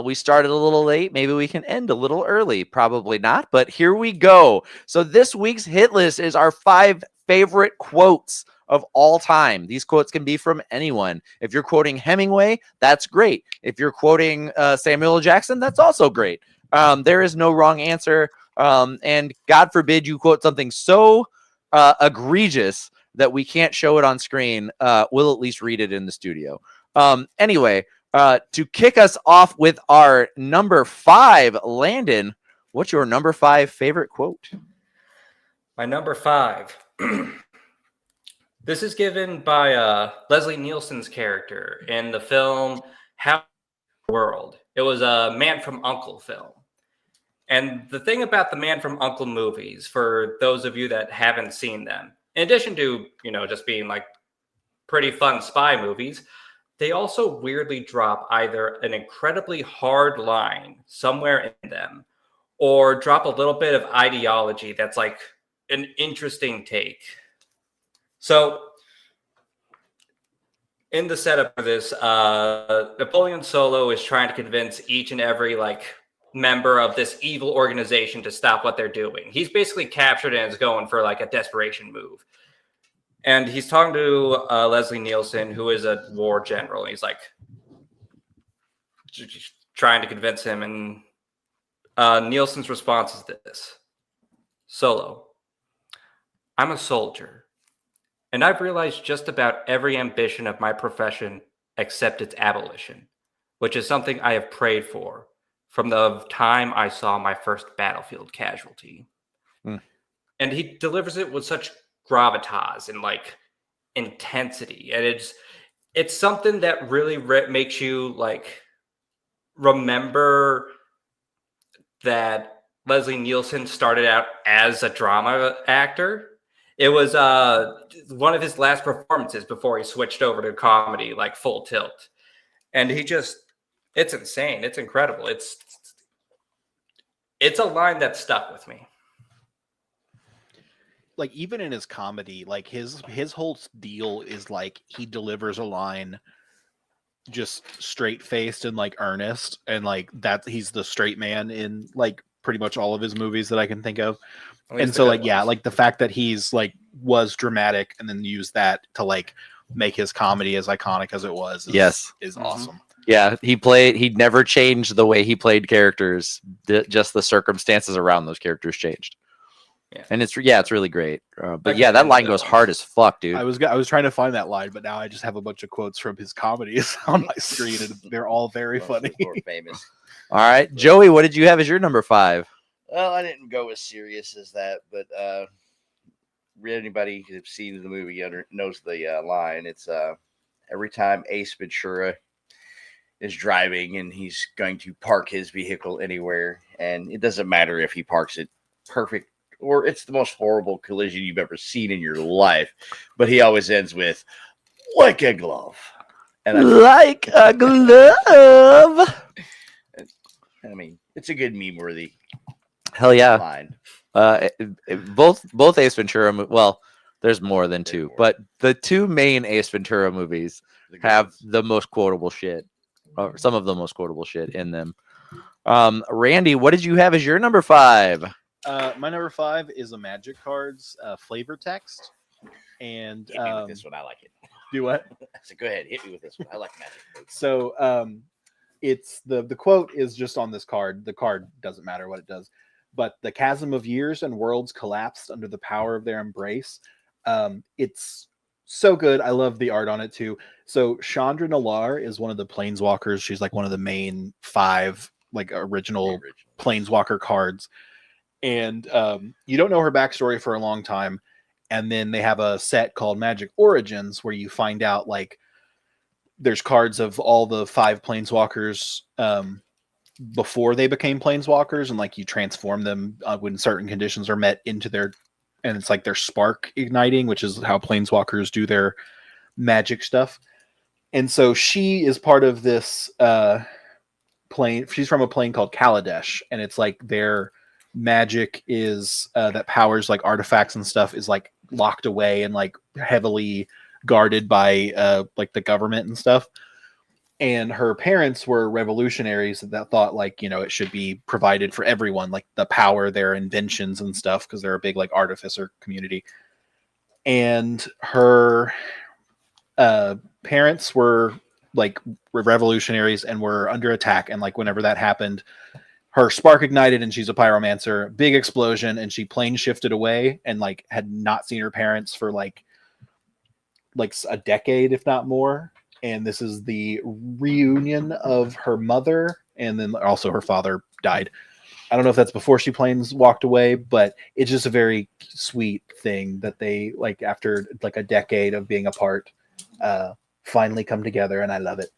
We started a little late. Maybe we can end a little early. Probably not, but here we go. So this week's hit list is our 5 favorite quotes of all time. These quotes can be from anyone. If you're quoting Hemingway, that's great. If you're quoting Samuel L. Jackson, that's also great. There is no wrong answer. And God forbid you quote something so egregious that we can't show it on screen. We'll at least read it in the studio. Anyway, to kick us off with our number 5, Landon, what's your number 5 favorite quote? My number 5. This is given by Leslie Nielsen's character in the film How the World. It was a Man from U.N.C.L.E. film. And the thing about the Man from U.N.C.L.E. movies, for those of you that haven't seen them, in addition to, just being like pretty fun spy movies, they also weirdly drop either an incredibly hard line somewhere in them or drop a little bit of ideology that's like an interesting take. So in the setup of this, Napoleon Solo is trying to convince each and every member of this evil organization to stop what they're doing. He's basically captured and is going for a desperation move. And he's talking to Leslie Nielsen, who is a war general. And he's trying to convince him. And Nielsen's response is this: Solo, I'm a soldier. And I've realized just about every ambition of my profession except its abolition, which is something I have prayed for from the time I saw my first battlefield casualty. And he delivers it with such gravitas and intensity. And it's something that really makes you remember that Leslie Nielsen started out as a drama actor. It was one of his last performances before he switched over to comedy, Full Tilt. And it's insane. It's incredible. It's a line that stuck with me. Even in his comedy, his whole deal is he delivers a line just straight faced and earnest, and that he's the straight man in pretty much all of his movies that I can think of. And so the fact that he's was dramatic and then used that to make his comedy as iconic as it was is awesome. Yeah, he never changed the way he played characters. Just the circumstances around those characters changed. Yeah. And it's really great. But yeah, that line goes hard as fuck, dude. I was trying to find that line, but now I just have a bunch of quotes from his comedies on my screen, and they're all very funny. More famous. All right, Joey, what did you have as your number 5? Well, I didn't go as serious as that, but anybody who's seen the movie knows the line. It's every time Ace Ventura is driving and he's going to park his vehicle anywhere, and it doesn't matter if he parks it perfect or it's the most horrible collision you've ever seen in your life, but he always ends with like a glove. And like a glove. I mean, it's a good meme-worthy. Hell yeah. Line. Both Ace Ventura. Well, there's more than 2, but the 2 main Ace Ventura movies have the most quotable shit, or some of the most quotable shit in them. Randy, what did you have as your number 5? My number 5 is a Magic Cards flavor text, and hit me with this one. I like it. Do what? So go ahead, hit me with this one. I like Magic Cards. So it's the quote is just on this card. The card doesn't matter what it does. But the chasm of years and worlds collapsed under the power of their embrace. It's so good. I love the art on it too. So Chandra Nalaar is one of the planeswalkers. She's one of the main 5 original planeswalker cards. And you don't know her backstory for a long time. And then they have a set called Magic Origins where you find out there's cards of all the 5 planeswalkers before they became planeswalkers, and you transform them when certain conditions are met into their, and it's their spark igniting, which is how planeswalkers do their magic stuff. And so she is part of this plane. She's from a plane called Kaladesh, and it's their magic is that powers artifacts and stuff is locked away and heavily guarded by like the government and stuff. And her parents were revolutionaries that thought like, you know, it should be provided for everyone, like the power, their inventions and stuff, because they're a big like artificer community. And her parents were like revolutionaries and were under attack. And like whenever that happened, her spark ignited and she's a pyromancer, big explosion, and she plane shifted away and like had not seen her parents for like a decade, if not more. And this is the reunion of her mother, and then also her father died. I don't know if that's before she planes walked away, but it's just a very sweet thing that they like after like a decade of being apart, finally come together, and I love it.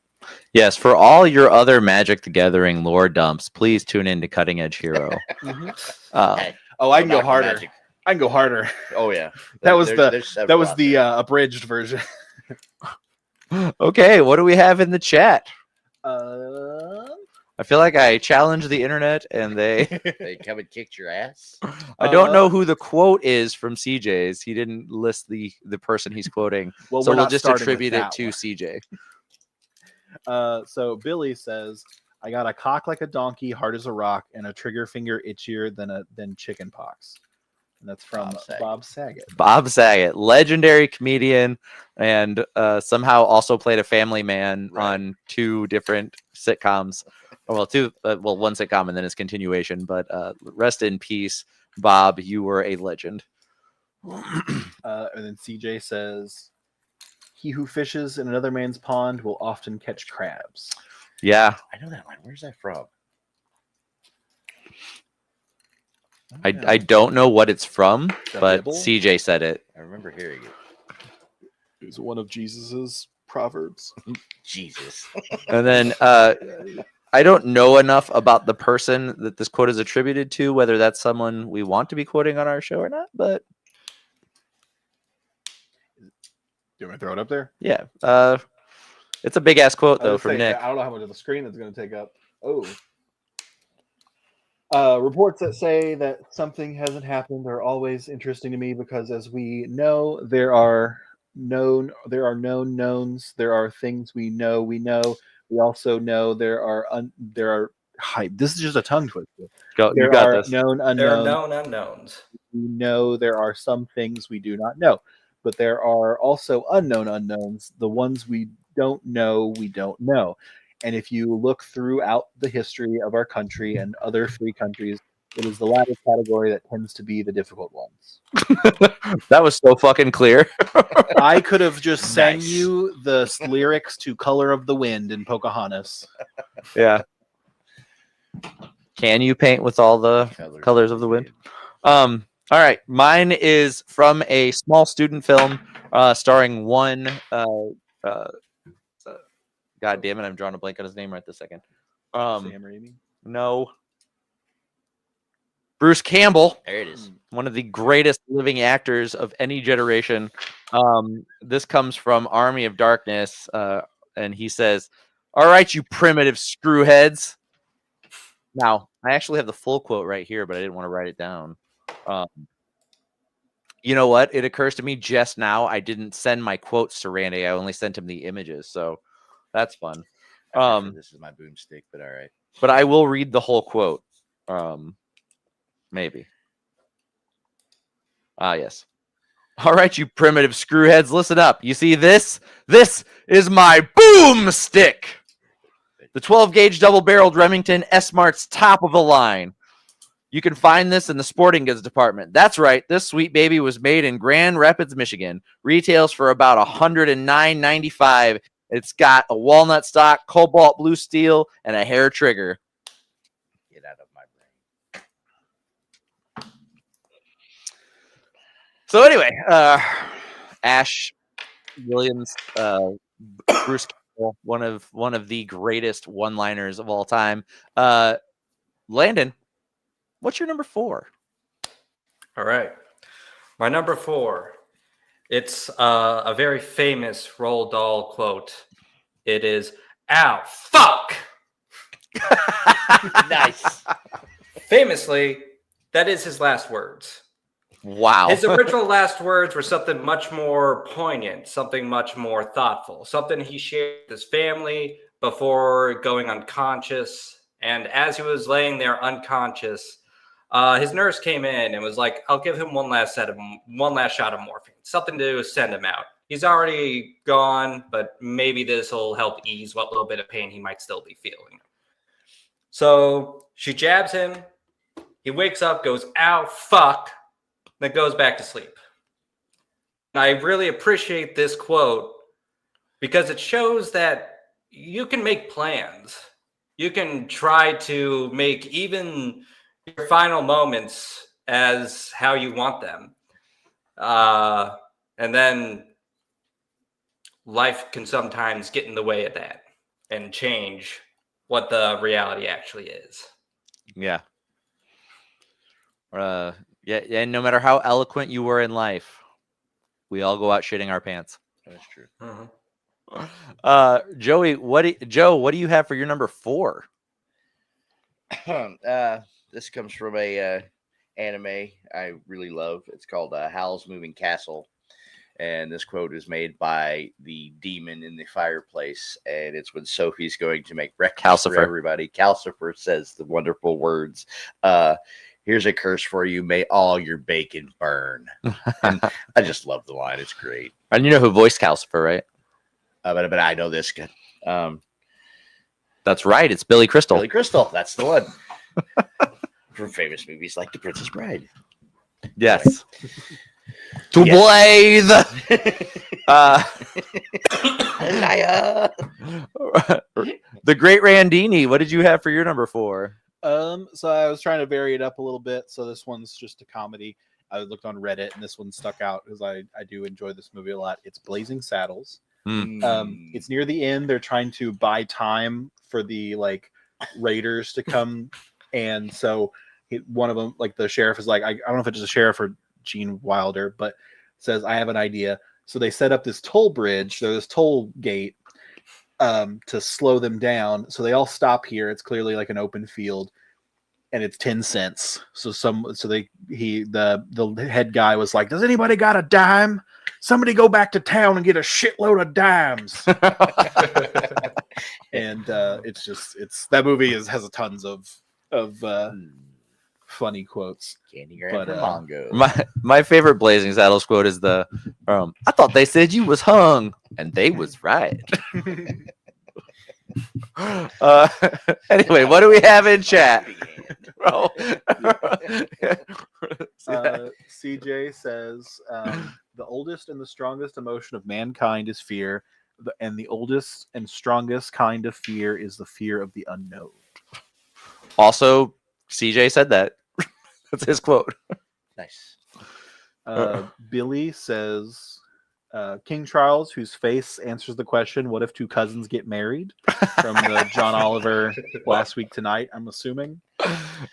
Yes, for all your other Magic the Gathering lore dumps, please tune in to Cutting Edge Hero. Hey, Oh, I can go Dr. harder. Magic. I can go harder. Oh yeah, That was There's several out the there. abridged version. Okay, what do we have in the chat? Uh, I feel like I challenged the internet and they They come and kicked your ass. I don't know who the quote is from CJ's. He didn't list the person he's quoting. well, So we're we'll not just starting with attribute it that to one. CJ. So Billy says, "I got a cock like a donkey, hard as a rock, and a trigger finger itchier than chicken pox." And that's from Bob Saget. Bob Saget, legendary comedian, and somehow also played a family man on 2 different sitcoms. Well, one sitcom and then his continuation. But rest in peace, Bob. You were a legend. And then CJ says, "He who fishes in another man's pond will often catch crabs." Yeah, I know that one. Where's that from? I don't know what it's from, The but Bible? CJ said it. I remember hearing it. It was one of Jesus's proverbs. Jesus. And then I don't know enough about the person that this quote is attributed to, whether that's someone we want to be quoting on our show or not. But Do you want to throw it up there? yeah, it's a big ass quote though from Nick. I don't know how much of the screen it's going to take up. Oh. Reports that say that something hasn't happened are always interesting to me because, as we know, there are known knowns. There are things we know. We also know there are hype. This is just a tongue twister. You There got are this. known unknowns. There are known unknowns. We know there are some things we do not know, but there are also unknown unknowns. The ones we don't know, we don't know. And if you look throughout the history of our country and other free countries, it is the latter category that tends to be the difficult ones. That was so fucking clear. I could have just sang Nice. you the lyrics to Color of the Wind in Pocahontas. Yeah. Can you paint with all the colors of the wind? All right. Mine is from a small student film starring one God damn it, I'm drawing a blank on his name right this second. Sam Raimi. No. Bruce Campbell, There it is. one of the greatest living actors of any generation. This comes from Army of Darkness, and he says, "All right, you primitive screwheads." Now, I actually have the full quote right here, but I didn't want to write it down. You know what? It occurs to me just now, I didn't send my quotes to Randy. I only sent him the images, so that's fun. This is my boomstick, but all right. But I will read the whole quote. Maybe. Yes. All right, you primitive screwheads, listen up. You see this? This is my boomstick. The 12-gauge double-barreled Remington S-Mart's top of the line. You can find this in the sporting goods department. That's right. This sweet baby was made in Grand Rapids, Michigan. Retails for about $109.95. It's got a walnut stock, cobalt blue steel, and a hair trigger. Get out of my brain. So anyway, Ash Williams, Bruce Campbell, one of the greatest one-liners of all time. Landon, what's your number 4? All right. My number 4. It's a very famous Roald Dahl quote. It is, "Ow, fuck!" Nice. Famously, that is his last words. Wow. His original last words were something much more poignant, something much more thoughtful, something he shared with his family before going unconscious. And as he was laying there unconscious, his nurse came in and was like, "I'll give him one last shot of morphine, something to send him out. He's already gone, but maybe this will help ease what little bit of pain he might still be feeling." So she jabs him. He wakes up, goes, "Ow, fuck," then goes back to sleep. And I really appreciate this quote because it shows that you can make plans. You can try to make even your final moments as how you want them. And then life can sometimes get in the way of that and change what the reality actually is. Yeah. Yeah, and no matter how eloquent you were in life, we all go out shitting our pants. That's true. Joey, Joe, what do you have for your number 4? This comes from a anime I really love. It's called Howl's Moving Castle. And this quote is made by the demon in the fireplace. And it's when Sophie's going to make breakfast for Calcifer. everybody. Calcifer says the wonderful words, "Here's a curse for you. May all your bacon burn." And I just love the line. It's great. And you know who voiced Calcifer, right? But I know this guy. That's right. It's Billy Crystal. Billy Crystal. That's the one. From famous movies like The Princess Bride. Yes. To Yes. Blathe. The Great Randini. What did you have for your number 4? So I was trying to vary it up a little bit. So this one's just a comedy. I looked on Reddit and this one stuck out because I do enjoy this movie a lot. It's Blazing Saddles. It's near the end. They're trying to buy time for the raiders to come, and so one of them, the sheriff, is like, I don't know if it's a sheriff or Gene Wilder, but says, "I have an idea." So they set up this toll bridge, so this toll gate, to slow them down. So they all stop here. It's clearly like an open field, and it's 10 cents. So the head guy was like, "Does anybody got a dime? Somebody go back to town and get a shitload of dimes." And that movie has a tons of funny quotes. Candy Grant Mongo. My favorite Blazing Saddles quote is the "I thought they said you was hung, and they was right." Anyway, what do we have in chat? CJ says, "The oldest and the strongest emotion of mankind is fear, and the oldest and strongest kind of fear is the fear of the unknown." Also, CJ said that. That's his quote. Nice. Billy says, "King Charles, whose face answers the question, 'What if two cousins get married?' from the John Oliver Last Week Tonight, I'm assuming."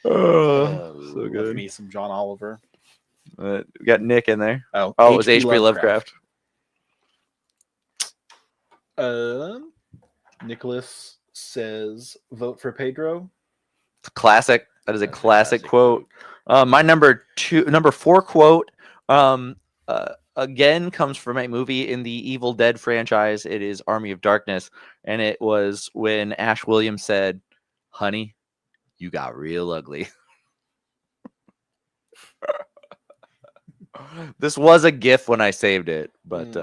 So Love good. me some John Oliver. We got Nick in there. Oh, it was H.P. Lovecraft. Nicholas says, "Vote for Pedro." It's a classic. That is a classic quote. My number 4 quote again comes from a movie in the Evil Dead franchise. It is Army of Darkness, and it was when Ash Williams said, "Honey, you got real ugly." This was a GIF when I saved it, but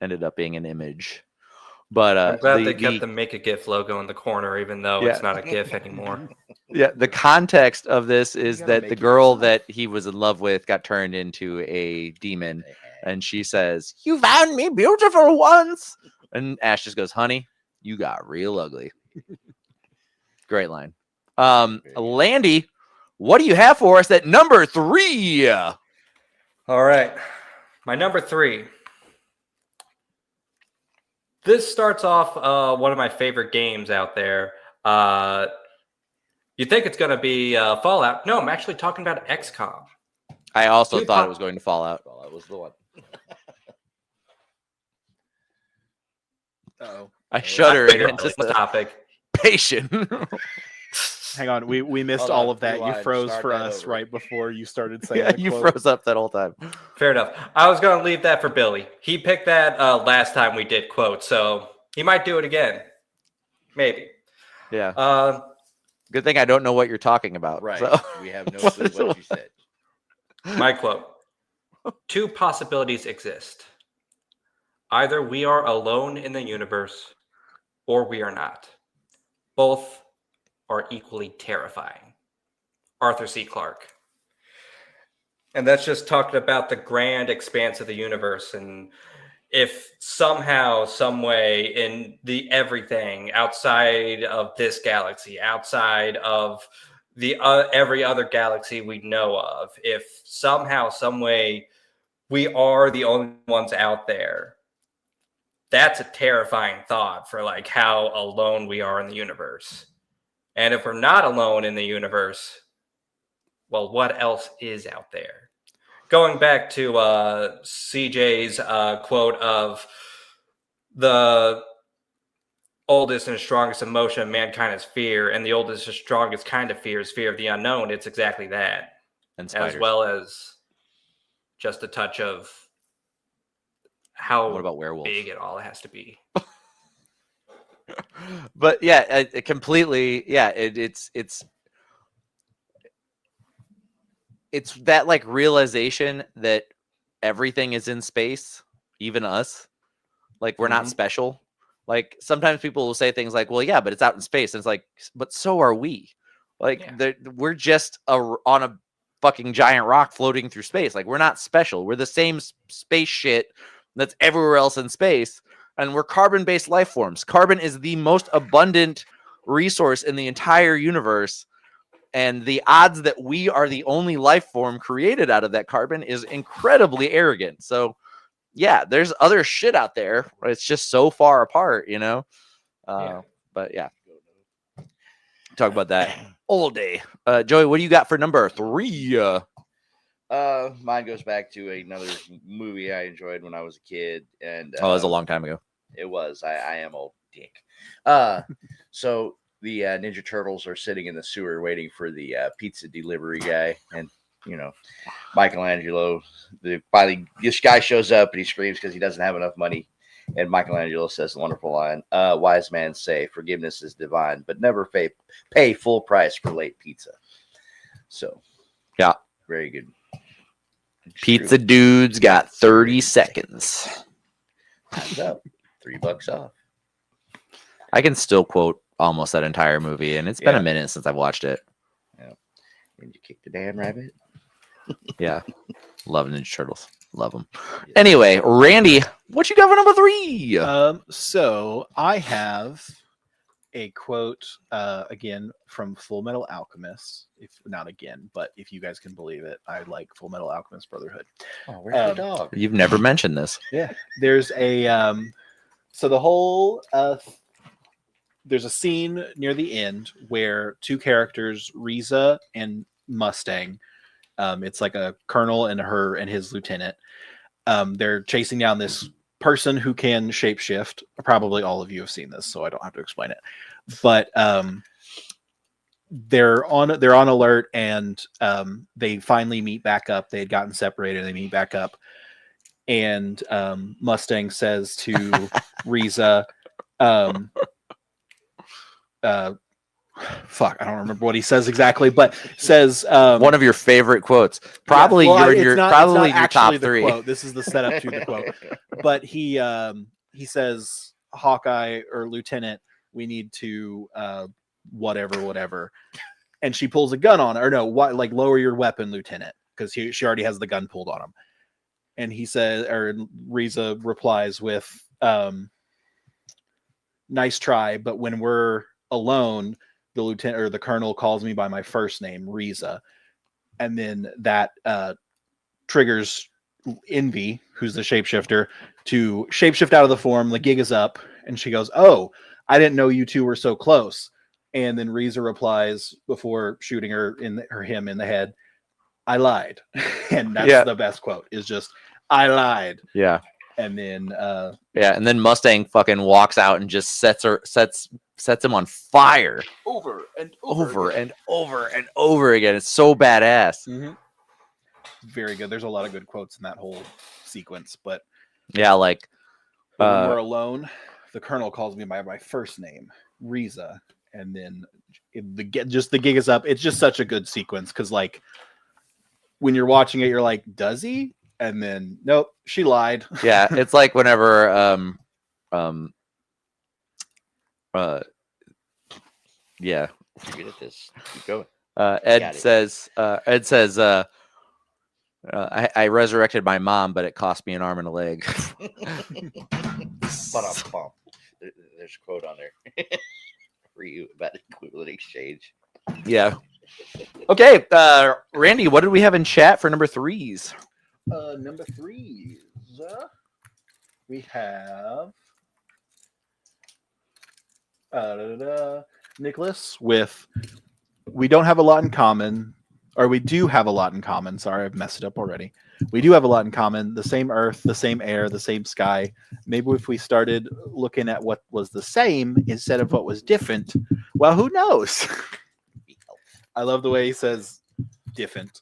ended up being an image. But I'm glad they kept the Make a GIF logo in the corner, even though it's not a GIF anymore. Yeah, the context of this is that the girl that he was in love with got turned into a demon, and she says, "You found me beautiful once," and Ash just goes, "Honey, you got real ugly." Great line. Landy, what do you have for us at number 3? All right, my number 3. This starts off one of my favorite games out there. You think it's going to be Fallout? No, I'm actually talking about XCOM. I also thought it was going to Fallout. Fallout was the one. Uh-oh. I shudder in This topic. anticipation. Hang on, we missed Hold all on, of that. You rewind, froze start for that us over. right before you started saying Yeah, that you quote. froze up that whole time. Fair enough. I was going to leave that for Billy. He picked that last time we did quotes, so he might do it again. Maybe. Yeah. Good thing I don't know what you're talking about. Right. So. We have no clue what you said. My quote. 2 possibilities exist. Either we are alone in the universe, or we are not. Both are equally terrifying. Arthur C. Clarke. And that's just talking about the grand expanse of the universe, and if somehow, some way, in the everything outside of this galaxy, outside of the every other galaxy we know of, if somehow, some way, we are the only ones out there, that's a terrifying thought for like how alone we are in the universe. And if we're not alone in the universe, well, what else is out there? Going back to CJ's quote of the oldest and strongest emotion of mankind is fear, and the oldest and strongest kind of fear is fear of the unknown. It's exactly that, And spiders. as well as just a touch of how What about werewolves? big it all has to be. But yeah, it completely. Yeah, it's that like realization that everything is in space, even us. Like we're not Mhm. special. Like sometimes people will say things like, "Well, yeah, but it's out in space." And it's like, but so are we. Like Yeah. we're just on a fucking giant rock floating through space. Like we're not special. We're the same space shit that's everywhere else in space, and we're carbon-based life forms. Carbon is the most abundant resource in the entire universe, and the odds that we are the only life form created out of that carbon is incredibly arrogant. So yeah, there's other shit out there. It's just so far apart, you know? Yeah. But yeah, talk about that all day. Joey, what do you got for number 3? Mine goes back to another movie I enjoyed when I was a kid, and Oh, it was a long time ago. It was. I am old dick. So the Ninja Turtles are sitting in the sewer waiting for the pizza delivery guy, and Michelangelo. Finally, this guy shows up and he screams because he doesn't have enough money. And Michelangelo says the wonderful line, "Wise man say, forgiveness is divine, but never pay full price for late pizza." So, yeah, very good. Pizza dude's got 30 seconds. Time's up. $3 off. I can still quote almost that entire movie, and it's been a minute since I've watched it. Yeah. Did you kick the damn rabbit? Yeah. Love Ninja Turtles. Love them. Anyway, Randy, what you got for number 3? So I have a quote again from Full Metal Alchemist. If not again, but if you guys can believe it, I like Full Metal Alchemist Brotherhood. Oh, where's the dog? You've never mentioned this. Yeah, there's a so the whole there's a scene near the end where 2 characters, Riza and Mustang, it's like a colonel and his lieutenant. They're chasing down this person who can shapeshift. Probably all of you have seen this, so I don't have to explain it. But they're on alert, and they finally meet back up. They had gotten separated. They meet back up, and Mustang says to Riza, fuck, I don't remember what he says exactly, but says one of your favorite quotes. Probably your top 3. Quote. This is the setup to the quote. But he says, Hawkeye or Lieutenant, we need to whatever. And she pulls a gun on her. Or no, like lower your weapon, Lieutenant, because she already has the gun pulled on him. And he says, or Riza replies with, nice try, but when we're alone, the lieutenant or the colonel calls me by my first name, Riza. And then that triggers Envy, who's the shapeshifter, to shapeshift out of the form. The gig is up, and she goes, "Oh, I didn't know you two were so close." And then Riza replies before shooting her him in the head, "I lied." And that's the best quote, is just, "I lied." Yeah. And then Yeah, and then Mustang fucking walks out and just sets him on fire over and over and over and over again. It's so badass. Mm-hmm. Very good. There's a lot of good quotes in that whole sequence. But Yeah, like when we're alone, the Colonel calls me by my first name, Riza, and then the gig is up. It's just such a good sequence because like when you're watching it, you're like, does he? And then nope, she lied. yeah, it's like whenever yeah. You're good at this. Keep going. Ed Got it. says I resurrected my mom, but it cost me an arm and a leg. Ba-dum-bum. There's a quote on there for you about equivalent exchange. Yeah. Okay, Randy, what did we have in chat for number 3s? Number 3s. We have Nicholas with we don't have a lot in common, or we do have a lot in common. Sorry, I've messed it up already. We do have a lot in common. The same earth, the same air, the same sky. Maybe if we started looking at what was the same instead of what was different, well, who knows? I love the way he says different.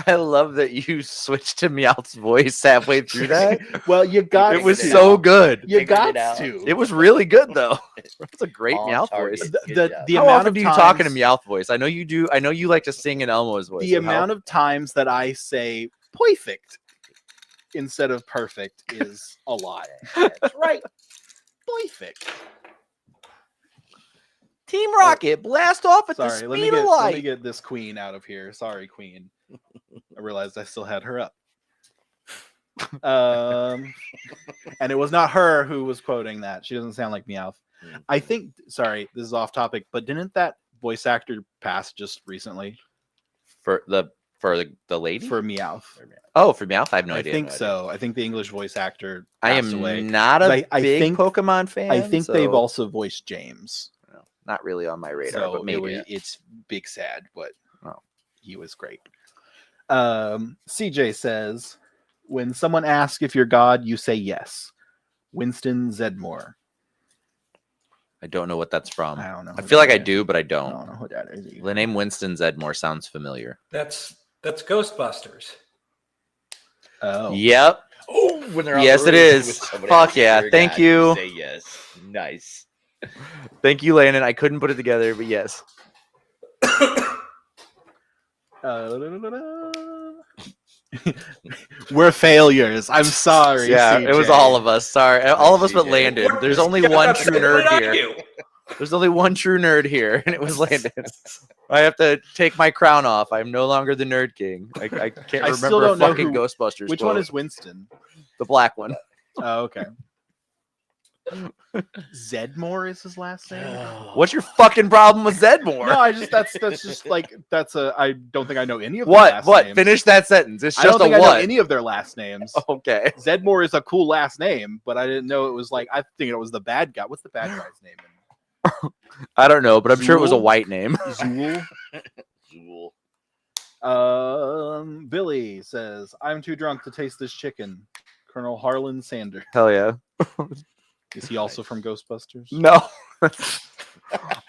I love that you switched to Meowth's voice halfway through that. Well, you got It was to. so good. You Figured got it out. to. It was really good though. It's a great On Meowth target. voice. Good The job. How amount often of do you talk in a times- Meowth voice? I know you do. I know you like to sing in Elmo's voice. The amount of times that I say perfect instead of perfect is a lot. That's right. Perfect. Team Rocket blast off at the Sorry, let me speed of let me light. get this queen out of here. Sorry, queen. I realized I still had her up. And it was not her who was quoting that. She doesn't sound like Meowth. I think. Sorry, this is off topic, but didn't that voice actor pass just recently For the lady? for Meowth? Oh, for Meowth? I have no I idea. think so. I think the English voice actor I passed am away. not a I big think- Pokemon fan. I think they've so, also voiced James. not really on my radar, So but maybe. it's big sad, but Oh. he was great. CJ says, when someone asks if you're God, you say yes. Winston Zedmore. I don't know what that's from. I don't know. I who feel like that I is. do, but I I don't. don't know who that is. either. The name Winston Zedmore sounds familiar. That's Ghostbusters. Oh, Yep. Oh, when they're on Yes, the it roof is. with somebody Fuck else, yeah, dear thank God, you. Say yes. Nice. Thank you, Landon. I couldn't put it together, but yes. we're failures. I'm sorry. Yeah, it was CJ. all of us. Sorry, all of us but CJ. Landon. There's only Yeah, one that's true it. What nerd did I here. do? There's only one true nerd here, and it was Landon. I have to take my crown off. I'm no longer the nerd king. I can't I still remember a don't know fucking who- Ghostbusters. Which quote. one is Winston? the black one? Oh, okay. Zedmore is his last name. What's your fucking problem with Zedmore? No, I just that's just like that's a. I don't think I know any of their what? last What? names. Finish that sentence. It's I don't just a think I know what? any of their last names. Okay. Zedmore is a cool last name, but I didn't know it was like I think it was the bad guy. What's the bad guy's name? I don't know, but I'm sure it was a Zool? white name. Zool. Zool. Billy says, "I'm too drunk to taste this chicken." Colonel Harlan Sanders. Hell yeah. Is he also from Ghostbusters? No.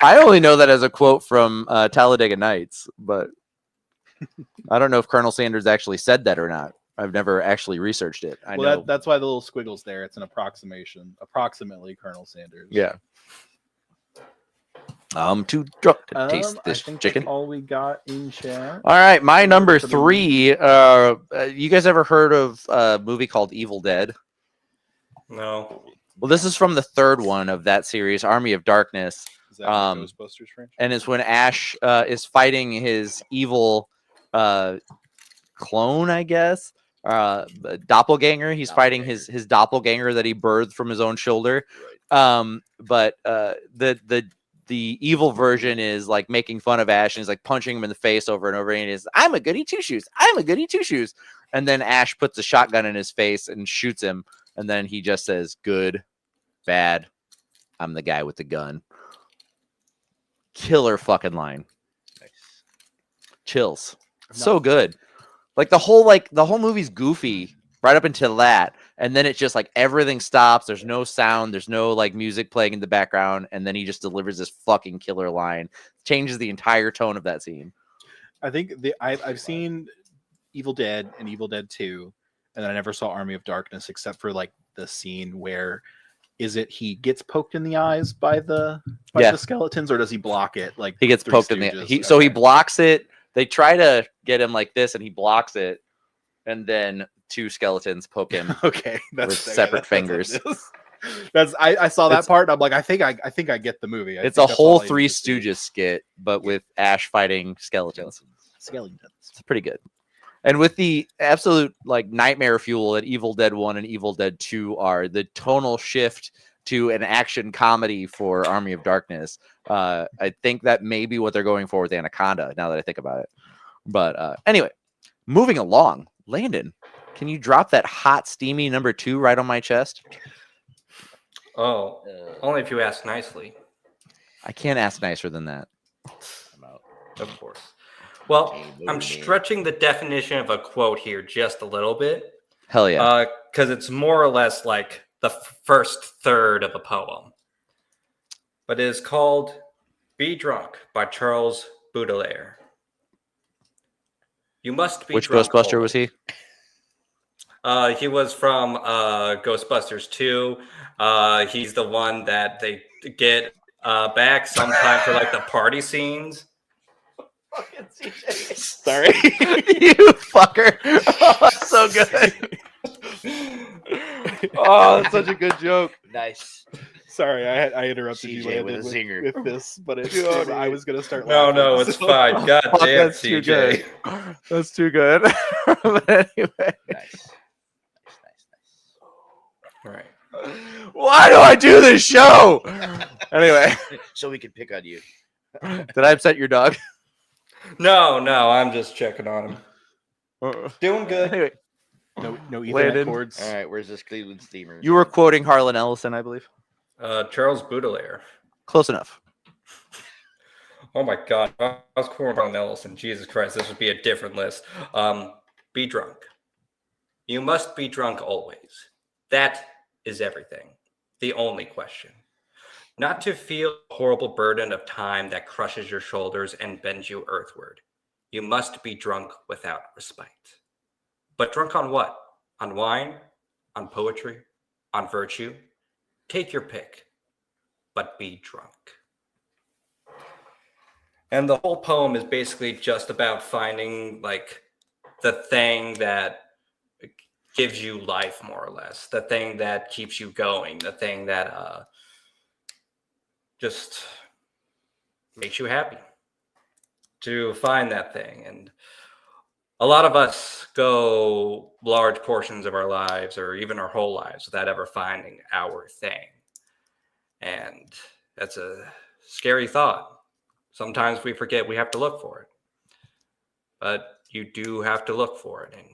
I only know that as a quote from Talladega Nights, but I don't know if Colonel Sanders actually said that or not. I've never actually researched it. I know. That's why the little squiggles there. It's an approximation. Approximately Colonel Sanders. Yeah. I'm too drunk to taste I this think chicken. that's all we got in chat. All right, my number For the 3. You guys ever heard of a movie called Evil Dead? No. Well, this is from the third one of that series, Army of Darkness, Is that the Ghostbusters franchise? and it's when Ash is fighting his evil clone, I guess, doppelganger. He's fighting his doppelganger that he birthed from his own shoulder. But the evil version is like making fun of Ash and he's like punching him in the face over and over. And he's, I'm a goody two shoes. I'm a goody two shoes. And then Ash puts a shotgun in his face and shoots him. And then he just says, good, bad. I'm the guy with the gun. Killer fucking line. Nice. Chills. So good. Like the whole movie's goofy, right up until that, and then it's just like everything stops. There's no sound. There's no like music playing in the background, and then he just delivers this fucking killer line. Changes the entire tone of that scene. I think I've seen Evil Dead and Evil Dead 2, and then I never saw Army of Darkness except for like the scene where he gets poked in the eyes by the skeletons, or does he block it? Like He gets Three poked in the Stooges? so he Okay. blocks it. They try to get him like this, and he blocks it, and then two skeletons poke him. Okay, with separate fingers. I saw that It's- part. And I'm like, I think I get the movie. It's a whole Three Stooges skit, but with Ash fighting skeletons. Skeletons. It's pretty good. And with the absolute like nightmare fuel that Evil Dead 1 and Evil Dead 2 are, the tonal shift to an action comedy for Army of Darkness, I think that may be what they're going for with Anaconda, now that I think about it. But anyway, moving along. Landon, can you drop that hot, steamy number 2 right on my chest? Oh, only if you ask nicely, I can't ask nicer than that. I'm out. of course. Well, Okay, I'm man. stretching the definition of a quote here just a little bit, Hell yeah. because it's more or less like the first third of a poem. But it is called "Be Drunk" by Charles Baudelaire. You must be Which drunk Ghostbuster was he? He was from Ghostbusters 2. He's the one that they get back sometime for like the party scenes. Fucking CJ. Sorry. You fucker. Oh, that's so good. Oh, that's such a good joke. Nice. Sorry, I interrupted you CJ Landon, with a zinger. with this, but I was gonna start. No, laughing, no, it's so- fine. God Fuck, damn, that's too CJ. good. That's too good. But anyway, Nice. All right. why do I do this show? Anyway, So we can pick on you. did I upset your dog? No, I'm just checking on him. Doing good. Anyway, No Ethernet Landon. cords. All right, where's this Cleveland Steamer? you were quoting Harlan Ellison, I believe. Charles Baudelaire. Close enough. Oh my God, I was quoting on Ellison. Jesus Christ, this would be a different list. Be drunk. You must be drunk always. That is everything. The only question. Not to feel the horrible burden of time that crushes your shoulders and bends you earthward. You must be drunk without respite. But drunk on what? On wine? On poetry? On virtue? Take your pick, but be drunk. And the whole poem is basically just about finding like the thing that gives you life, more or less, the thing that keeps you going, the thing that just makes you happy, to find that thing. And a lot of us go large portions of our lives or even our whole lives without ever finding our thing. And that's a scary thought. Sometimes we forget we have to look for it, but you do have to look for it, and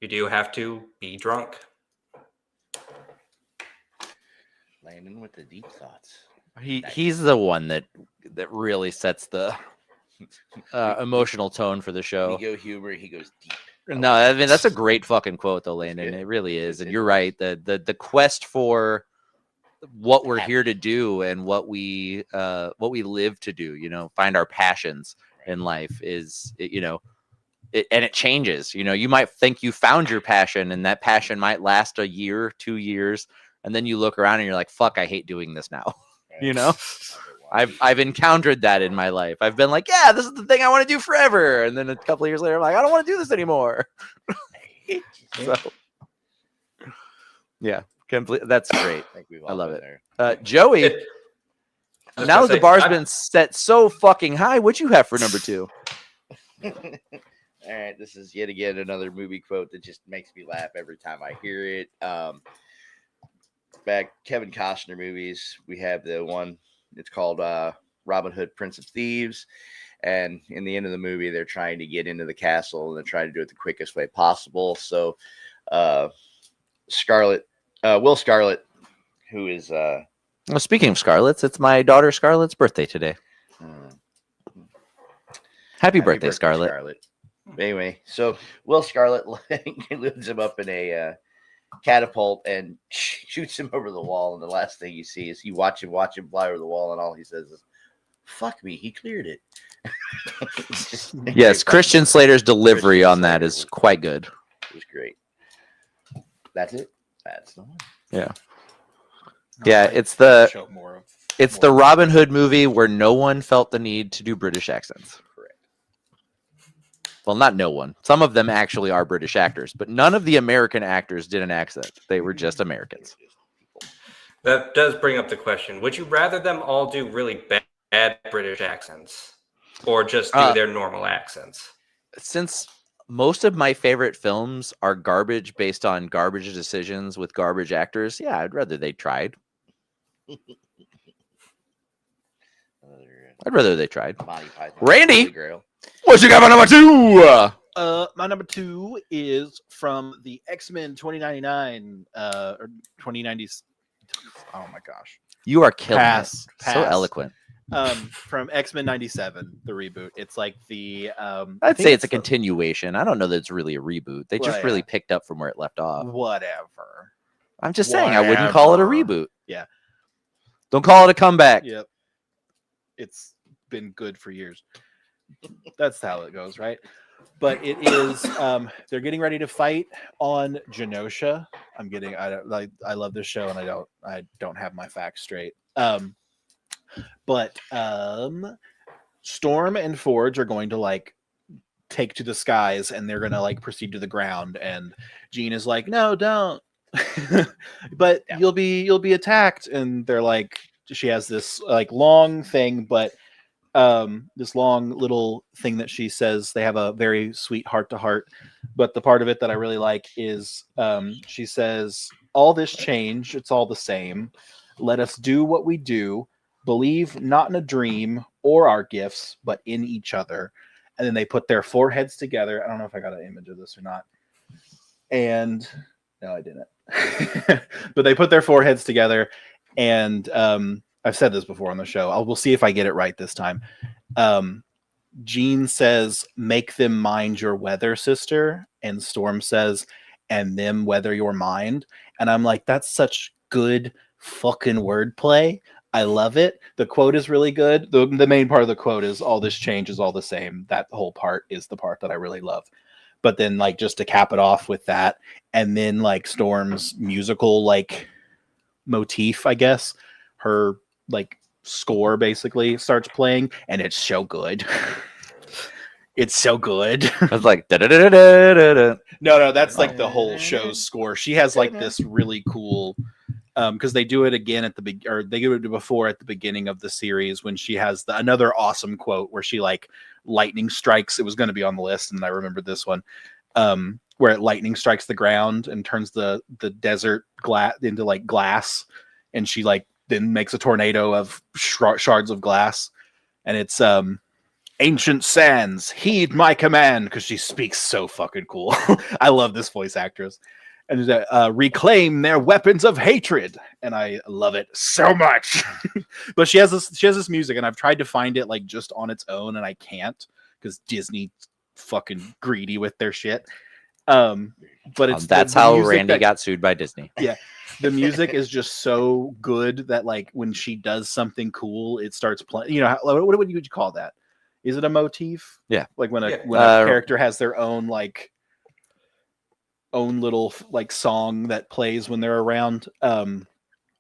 you do have to be drunk. Landon with the deep thoughts. He's the one that really sets the emotional tone for the show. We go humor, he goes deep. No, I mean that's a great fucking quote though, Landon. good. It really is, It's and good. you're right. The quest for what we're here to do and what we live to do, find our passions in life is, and it changes. You might think you found your passion, and that passion might last a year, 2 years, and then you look around and you're like, "Fuck, I hate doing this now." I've encountered that in my life. I've been like, yeah, this is the thing I want to do forever. And then a couple of years later, I'm like, I don't want to do this anymore. So, yeah, that's great. I think we've I all love been it. there. Joey, It- I was now gonna that the say, bar's I- been set so fucking high, what'd you have for number 2? All right, this is yet again another movie quote that just makes me laugh every time I hear it. Back Kevin Costner movies, we have the one. It's called Robin Hood, Prince of Thieves, and in the end of the movie, they're trying to get into the castle and they're trying to do it the quickest way possible. So, Will Scarlet, who is Well, speaking of Scarlett's, it's my daughter Scarlett's birthday today. Happy birthday, Scarlett. Anyway, so Will Scarlet lifts him up in a catapult and shoots him over the wall. And the last thing you see is you watch him fly over the wall, and all he says is, "Fuck me, he cleared it." Yes, Christian Slater's delivery Christian on that Slater is was- quite good. It was great. That's it. That's the one. Yeah, I it's the show more of it's the Robin Hood movie where no one felt the need to do British accents. Correct. Well, not no one. Some of them actually are British actors, but none of the American actors did an accent. They were just Americans. That does bring up the question: would you rather them all do really bad British accents, or just do their normal accents? Since most of my favorite films are garbage based on garbage decisions with garbage actors, yeah, I'd rather they tried. I'd rather they tried. Monty Python, Randy! Holy Grail. What you got for number 2? my number 2 is from the X-Men 2099 or 2090. Oh my gosh. You are killing Pass. it. So eloquent. From X-Men 97, the reboot. It's like the I I'd think say it's a the- continuation. I don't know that it's really a reboot. They just Well, really yeah. picked up from where it left off. Whatever. I'm just saying I wouldn't call it a Whatever. reboot. Yeah. Don't call it a comeback. Yep. It's been good for years. That's how it goes, right? But it is they're getting ready to fight on Genosha. I love this show and I don't have my facts straight. But Storm and Forge are going to like take to the skies and they're gonna like proceed to the ground, and Jean is like, no, don't. But Yeah. you'll be attacked, and they're like, she has this like long thing, but this long little thing that she says. They have a very sweet heart to heart, but the part of it that I really like is she says, all this change, it's all the same. Let us do what we do, believe not in a dream or our gifts, but in each other. And then they put their foreheads together. I don't know if I got an image of this or not. And no, I didn't. But they put their foreheads together, and I've said this before on the show. We'll see if I get it right this time. Jean says, make them mind your weather, sister. And Storm says, and them weather your mind. And I'm like, that's such good fucking wordplay. I love it. The quote is really good. The main part of the quote is, all this change is all the same. That whole part is the part that I really love. But then like just to cap it off with that, and then like Storm's musical like motif, I guess, her like score basically starts playing, and it's so good. It's so good. I was like, da-da-da-da-da-da. No, that's like the whole show's score. She has like this really cool, because they do it again at the or they do it before at the beginning of the series when she has another awesome quote where she like lightning strikes. It was going to be on the list, and I remembered this one, where lightning strikes the ground and turns the desert into like glass, and she like then makes a tornado of shards of glass, and it's ancient sands, heed my command, because she speaks so fucking cool. I love this voice actress. And reclaim their weapons of hatred, and I love it so much. But she has this music, and I've tried to find it like just on its own, and I can't because Disney's fucking greedy with their shit. But it's that's the how music Randy got sued by Disney. the music is just so good that like when she does something cool, it starts playing. You know, what would you call that? Is it a motif? Yeah. Like when a Yeah. when a character has their own like own little like song that plays when they're around. But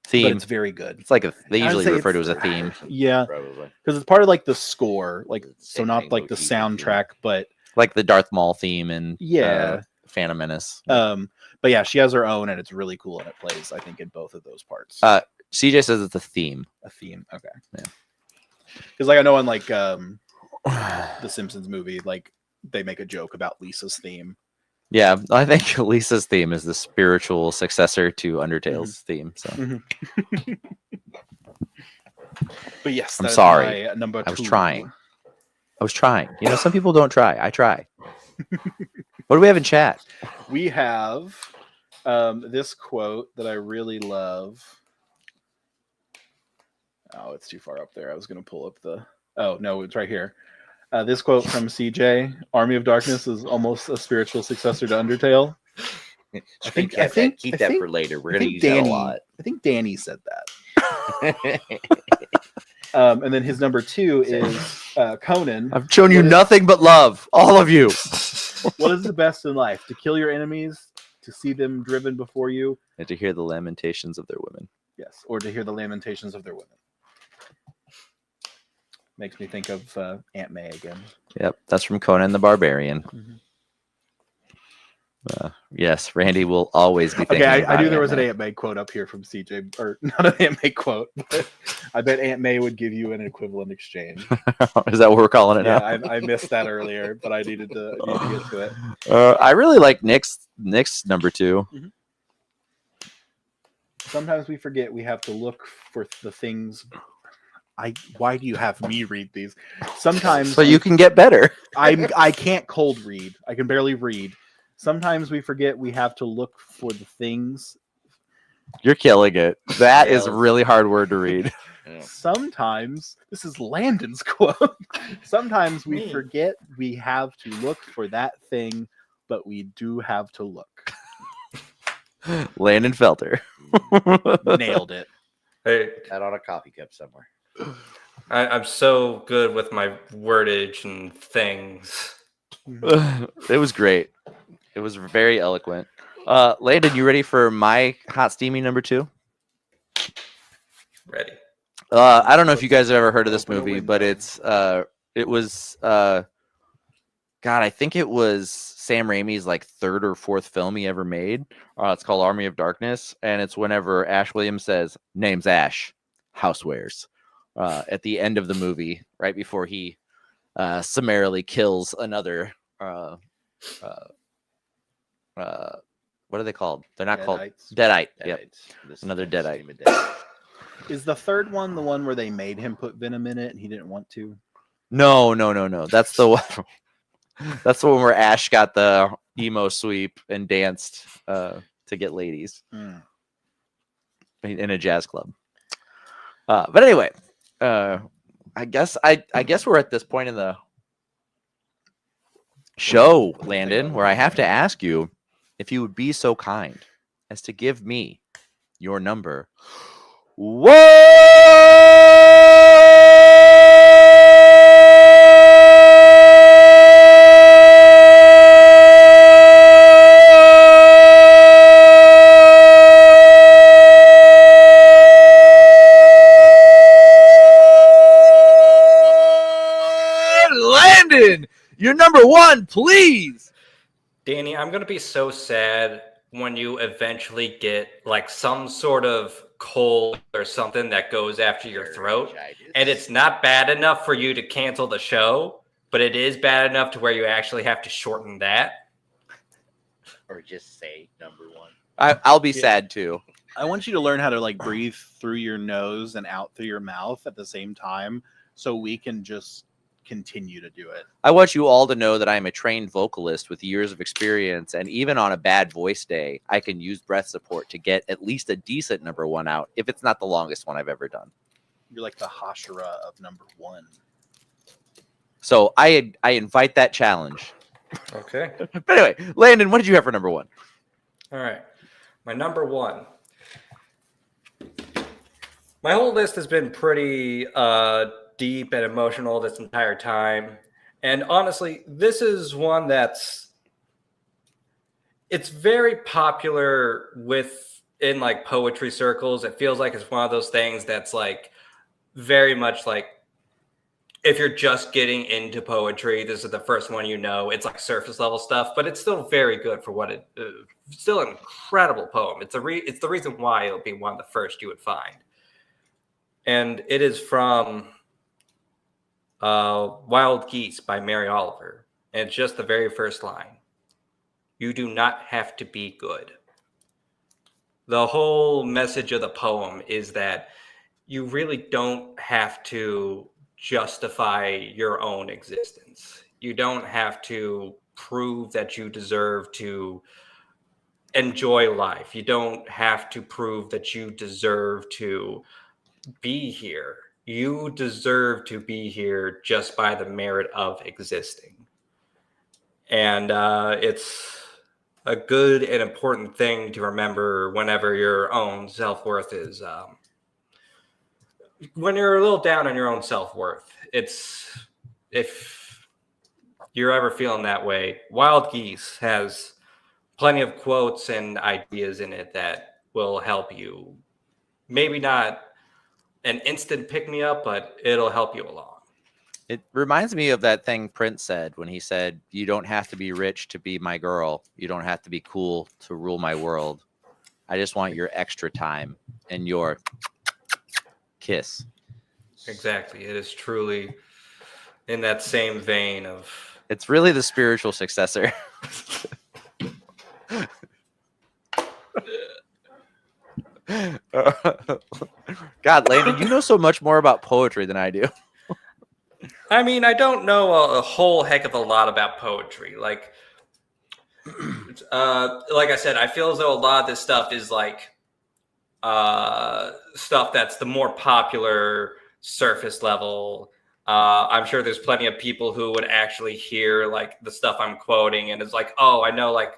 Theme. it's very good. It's like they I'd usually say refer to it's- as a theme, Yeah, Probably. because it's part of like the score, like so Same not thing, like the motif, soundtrack, but like the Darth Maul theme and yeah. Phantom Menace. But yeah, she has her own, and it's really cool, and it plays, I think, in both of those parts. CJ says it's a theme. A theme, okay. Yeah. Because like I know in like the Simpsons movie, like they make a joke about Lisa's theme. Yeah, I think Lisa's theme is the spiritual successor to Undertale's theme. So But yes, I'm that is sorry. my number 2. I was trying. You know, some people don't try. I try. What do we have in chat? We have this quote that I really love. Oh, it's too far up there. I was going to pull up the... Oh, no, it's right here. This quote from CJ: "Army of Darkness is almost a spiritual successor to Undertale." Keep that for later. We're gonna use that a lot. I think Danny said that. And then his number 2 is Conan. I've shown you nothing but love, all of you. What is the best in life? To kill your enemies, to see them driven before you, And to hear the lamentations of their women. yes, or to hear the lamentations of their women. Makes me think of Aunt May again. Yep, that's from Conan the Barbarian. Mhm. Yes, Randy will always be thinking. Okay, I about knew there was Aunt an May. Aunt May quote up here from CJ, or not an Aunt May quote, but I bet Aunt May would give you an equivalent exchange. Is that what we're calling it Yeah, now? I missed that earlier, but I needed to get to it. I really like Nick's number 2. Sometimes we forget we have to look for the things. Why do you have me read these? Sometimes So you can get better. I can't cold read. I can barely read. Sometimes we forget we have to look for the things. You're killing it. That is a Yes. really hard word to read. Yeah. Sometimes, this is Landon's quote. Sometimes we Me. forget we have to look for that thing, but we do have to look. Landon Felter. Nailed it. Hey, That on a coffee cup somewhere. I'm so good with my wordage and things. It was great. It was very eloquent. Landon, you ready for my hot steamy number 2? Ready. I don't know if you guys have ever heard of this Open a movie, window. but it was God, I think it was Sam Raimi's like 3rd or 4th film he ever made. It's called Army of Darkness, and it's whenever Ash Williams says, "Name's Ash, housewares," at the end of the movie, right before he summarily kills another. What are they called? They're not called Deadites. Deadite. Yep, This Another is Deadite. Steam Deadite. Is the third one the one where they made him put venom in it and he didn't want to? No. That's the one. That's the one where Ash got the emo sweep and danced to get ladies in a jazz club. But anyway, I guess we're at this point in the show, Landon, where I have to ask you if you would be so kind as to give me your number 1. Landon, you're number 1, please. Danny, I'm going to be so sad when you eventually get like some sort of cold or something that goes after your throat. And it's not bad enough for you to cancel the show, but it is bad enough to where you actually have to shorten that. Or just say number 1. I'll be sad too. I want you to learn how to like breathe through your nose and out through your mouth at the same time so we can just continue to do it. I want you all to know that I'm a trained vocalist with years of experience, and even on a bad voice day, I can use breath support to get at least a decent number 1 out, if it's not the longest one I've ever done. You're like the Hashira of number 1. So I invite that challenge. Okay. But anyway, Landon, what did you have for number 1? All right. My number 1. My whole list has been pretty deep and emotional this entire time. And honestly, this is one it's very popular in like poetry circles. It feels like it's one of those things that's like very much like if you're just getting into poetry, this is the first one you know. It's like surface level stuff, but it's still very good for what it still an incredible poem. It's the reason why it'll be one of the first you would find. And it is from Wild Geese by Mary Oliver. And it's just the very first line. You do not have to be good. The whole message of the poem is that you really don't have to justify your own existence. You don't have to prove that you deserve to enjoy life. You don't have to prove that you deserve to be here. you deserve to be here just by the merit of existing. And it's a good and important thing to remember whenever your own self-worth is, when you're a little down on your own self-worth. It's, if you're ever feeling that way, Wild Geese has plenty of quotes and ideas in it that will help you. Maybe not an instant pick-me-up, but it'll help you along. It reminds me of that thing Prince said when he said, "You don't have to be rich to be my girl. You don't have to be cool to rule my world. I just want your extra time and your kiss." Exactly. It is truly in that same vein of... It's really the spiritual successor. God, Landon, you know so much more about poetry than I do. I mean, I don't know a whole heck of a lot about poetry. Like I said, I feel as though a lot of this stuff is like stuff that's the more popular surface level. I'm sure there's plenty of people who would actually hear like the stuff I'm quoting and it's like, oh, I know like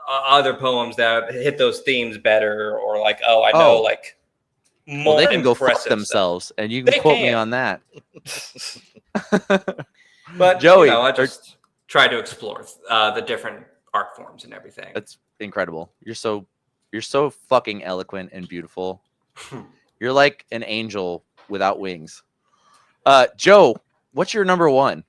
other poems that hit those themes better, or like, oh, I know like more. Well, they can go fuck impressive themselves, stuff. and you can They quote me can. on that. But Joey, you know, I just try to explore the different art forms and everything. that's incredible. You're so fucking eloquent and beautiful. You're like an angel without wings. Joe, what's your number one?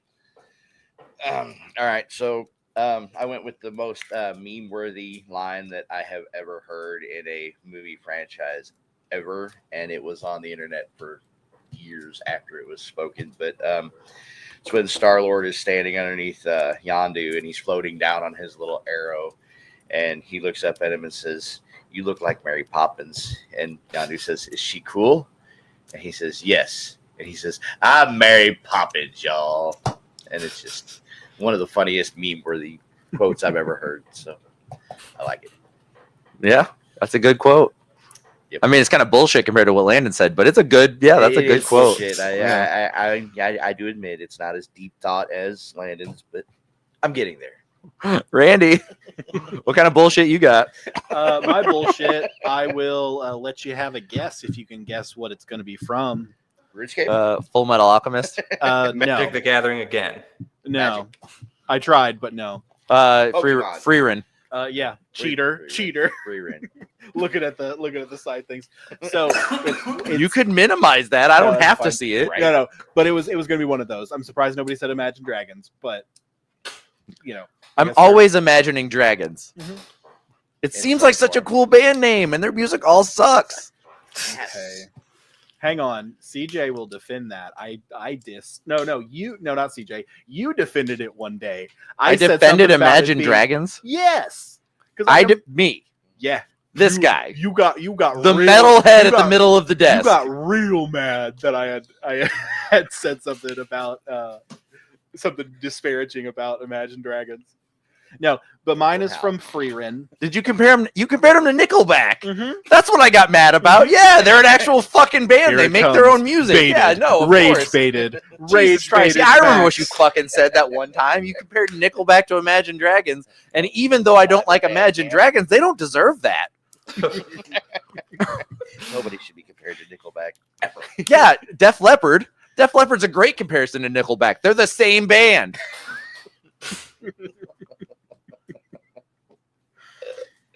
All right, so I went with the most meme-worthy line that I have ever heard in a movie franchise ever, and it was on the internet for years after it was spoken. But it's when Star-Lord is standing underneath Yondu, and he's floating down on his little arrow, and he looks up at him and says, "You look like Mary Poppins." And Yondu says, "Is she cool?" And he says, "Yes." And he says, "I'm Mary Poppins, y'all." And it's just one of the funniest meme-worthy quotes I've ever heard. So I like it. Yeah, that's a good quote. Yep. I mean, it's kind of bullshit compared to what Landon said, but it's a good, that's a It good is quote. bullshit. Yeah. I do admit it's not as deep thought as Landon's, but I'm getting there. Randy, what kind of bullshit you got? My bullshit. I will let you have a guess if you can guess what it's going to be from. RuneScape? Full Metal Alchemist. Magic No, the Gathering again. no. I tried, but no. Pokemon. Free Run. Yeah, Free cheater. Free run. looking at the side things. So You could minimize that. I No, don't it's have to fine. see it. Right. no, but it was going to be one of those. I'm surprised nobody said Imagine Dragons, but you know, I'm Yes, sir. always imagining dragons. Mhm. It It's seems so like such a fun. cool band name, and their music all sucks. okay. Hang on, CJ will defend that. Not CJ. You defended it one day. I said defended something about it Imagine being- Dragons. Yes, Me, yeah. this You- guy, You got the real, metalhead you at the got- middle of the You desk. got real mad that I had said something about something disparaging about Imagine Dragons. No, but mine is from Freerin. Did you compare him? You compared him to Nickelback. Mm-hmm. That's what I got mad about. Yeah, they're an actual fucking band. Here They it make their comes. own music. Baited. Yeah, no, of Rage course. baited. Jesus Rage Christ. baited. Yeah, I remember what you Max. fucking said that one time. You compared Nickelback to Imagine Dragons, and even though I don't like Imagine Dragons, they don't deserve that. Nobody should be compared to Nickelback ever. Yeah, Def Leppard. Def Leppard's a great comparison to Nickelback. They're the same band.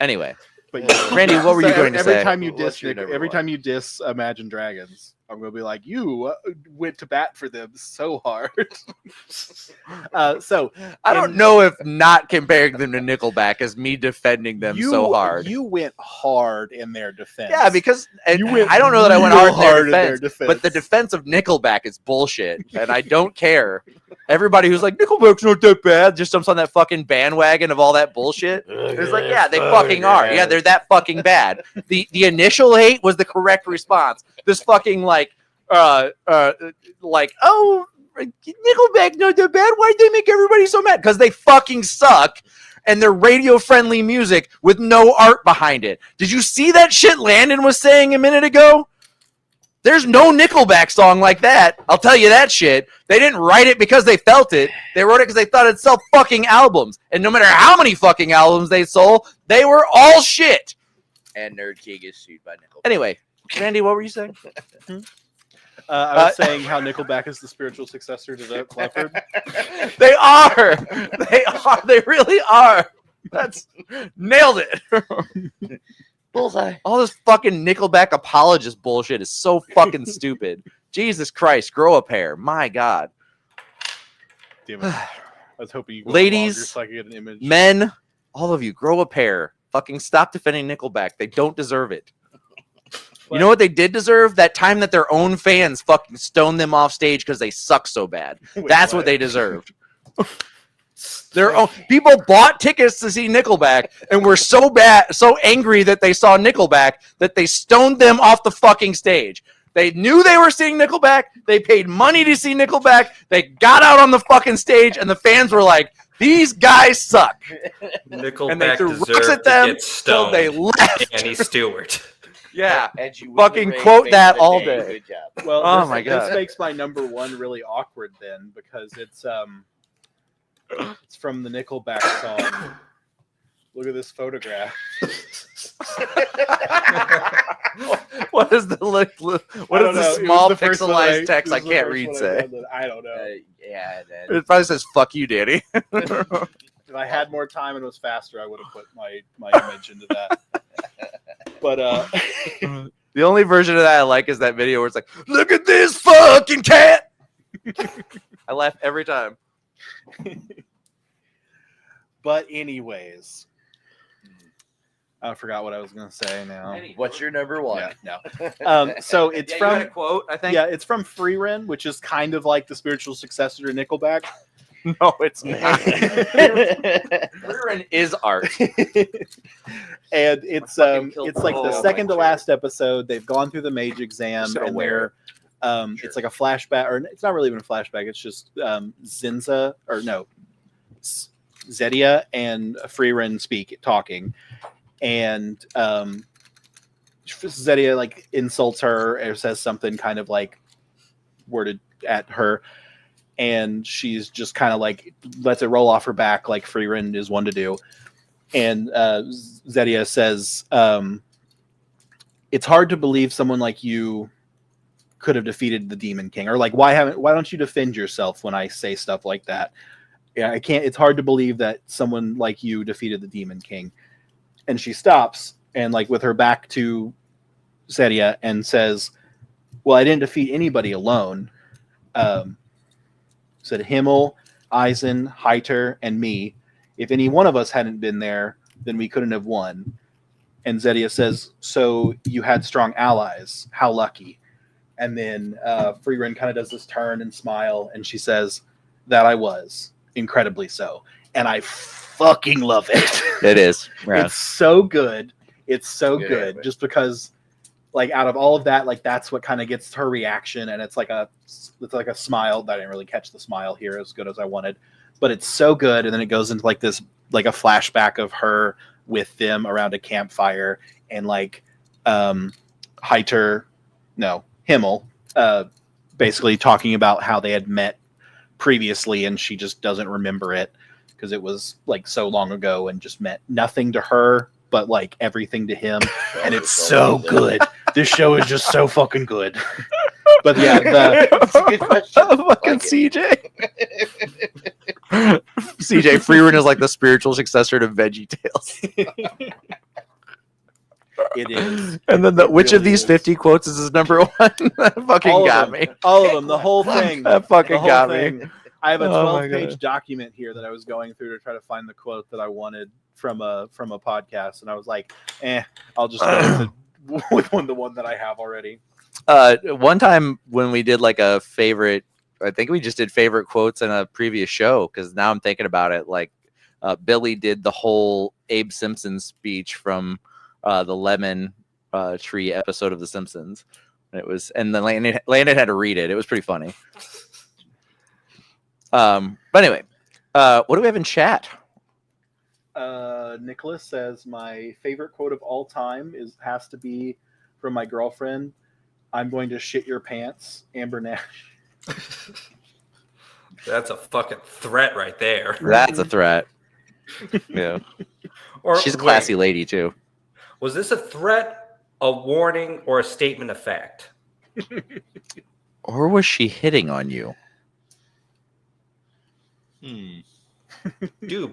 Anyway, But yeah. Randy, what were you So going to every say? time you What's diss your number every one? time you diss Imagine Dragons, I'm gonna be like, you went to bat for them so hard. So I don't know if not comparing them to Nickelback is me defending them so hard. You went hard in their defense. Yeah, because You went I don't know that I went real hard in their hard defense, but the defense of Nickelback is bullshit, and I don't care. Everybody who's like, Nickelback's not that bad, just jumps on that fucking bandwagon of all that bullshit. It's like, yeah, they fucking are. Yeah, they're that fucking bad. The initial hate was the correct response. This fucking like, oh, Nickelback not that bad. Why'd they make everybody so mad? Because they fucking suck. And they're radio-friendly music with no art behind it. Did you see that shit Landon was saying a minute ago? There's no Nickelback song like that. I'll tell you that shit. They didn't write it because they felt it. They wrote it because they thought it'd sell fucking albums. And no matter how many fucking albums they sold, they were all shit. And Nerd King is sued by Nickelback. Anyway, Randy, what were you saying? I was saying how Nickelback is the spiritual successor to the Leopard. They are. They are. They really are. That's nailed it. Bullseye. All this fucking Nickelback apologist bullshit is so fucking stupid. Jesus Christ, grow a pair. My God. Damn it. I was hoping you Ladies, so I could get an image. Men, all of you, grow a pair. Fucking stop defending Nickelback. They don't deserve it. You know what they did deserve? That time that their own fans fucking stoned them off stage because they suck so bad. Wait, That's what what? they deserved. Their own people bought tickets to see Nickelback and were so angry that they saw Nickelback that they stoned them off the fucking stage. They knew they were seeing Nickelback. They paid money to see Nickelback. They got out on the fucking stage, and the fans were like, "These guys suck." Nickelback And they threw rocks deserved at them to get till stoned. they left. Danny Stewart. Yeah. And you win Fucking the race, quote face that of the all day. day. Good job. Well, Oh this, my God. this makes my number one really awkward then because it's from the Nickelback song. Look at this photograph. What is the what I is don't the know. It was small the first one that pixelized text I this is the can't first read one say? read that I don't know. Yeah. Then. It probably says "fuck you, Danny." If I had more time and was faster, I would have put my image into that. But The only version of that I like is that video where it's like, "Look at this fucking cat." I laugh every time. but anyways, I forgot what I was gonna say now. What's your number one? Yeah, no. So it's Yeah, you had from a quote, I think. yeah, it's from Freerin, which is kind of like the spiritual successor to Nickelback. No, it's not. Freerin is art. And it's fucking killed it's like the the second to whole last episode. They've gone through the mage exam Just gonna and wear they're it's like a flashback, or it's not really even a flashback. It's just Zedia and Freerin talking, and Zedia like insults her or says something kind of like worded at her, and she's just kind of like lets it roll off her back like Freerin is one to do. And Zedia says, it's hard to believe someone like you could have defeated the Demon King, or like why don't you defend yourself when I say stuff like that? Yeah, I can't. It's hard to believe that someone like you defeated the Demon King. And she stops and like with her back to Zedia and says, well, I didn't defeat anybody alone. Said Himmel, Eisen, Heiter, and me. If any one of us hadn't been there, then we couldn't have won. And Zedia says, so you had strong allies. How lucky. And then Freerin kind of does this turn and smile, and she says, that I was. Incredibly so. And I fucking love it. It is. Yeah. It's so good. It's so Good, good. but- Just because like out of all of that, like that's what kind of gets her reaction, and it's like a smile. I didn't really catch the smile here as good as I wanted, but it's so good. And then it goes into like this, like a flashback of her with them around a campfire, and like Himmel, basically talking about how they had met previously, and she just doesn't remember it because it was like so long ago and just meant nothing to her, but like everything to him. And it's so good. This show is just so fucking good. But yeah, That's a good question. Fucking Like it. CJ. CJ Freerin is like the spiritual successor to VeggieTales. it is. And then which of these 50 quotes is his number one? That fucking All of got them. me. All of them. The whole thing. That fucking The whole got thing. me. I have a Oh my 12-page God. document here that I was going through to try to find the quote that I wanted from a podcast, and I was like, I'll just go with the one that I have already. One time when we did like a favorite, I think we just did favorite quotes in a previous show, because now I'm thinking about it. Like Billy did the whole Abe Simpson speech from the Lemon Tree episode of The Simpsons. And then Landon had to read it. It was pretty funny. But anyway, what do we have in chat? Nicholas says my favorite quote of all time has to be from my girlfriend. I'm going to shit your pants, Amber Nash. That's a fucking threat right there. That's a threat. Yeah. Or She's a classy wait, lady too. was this a threat, a warning, or a statement of fact? Or was she hitting on you? Dude,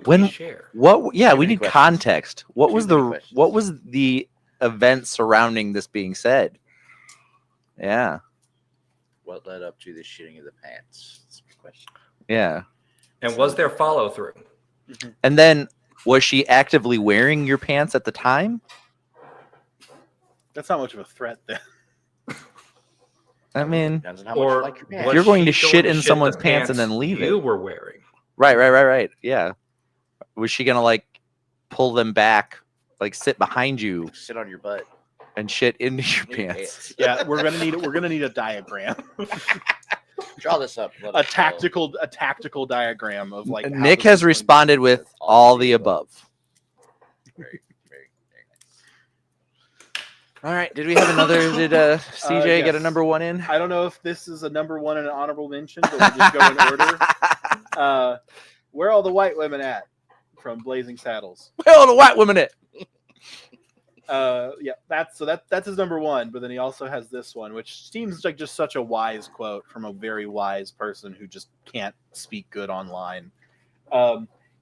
When- please share. What? Yeah, Too we many need questions. context. What Too was many the questions. what was the event surrounding this being said? Yeah, What led up to the shitting of the pants? That's a good question. yeah. And was there follow through? And then was she actively wearing your pants at the time? That's not much of a threat then. I mean, Depends on how much Or you like your pants. was You're going to she shit in the someone's pants and then leave you it. were wearing? right. Yeah. Was she gonna like pull them back, like sit behind you Sit on your butt. and shit into your in your pants? Yeah, we're gonna need a diagram, Draw this up. Let a us know. tactical diagram of like. how Nick this has is going to responded be with done. all the above. Very, very, very nice. All right. Did we have another? Did CJ get a yes. number one in? I don't know if this is a number one and an honorable mention, but we'll just go in order. Where are all the white women at? From Blazing Saddles. Where all the white women at? Yeah, that's his number one. But then he also has this one, which seems like just such a wise quote from a very wise person who just can't speak good online.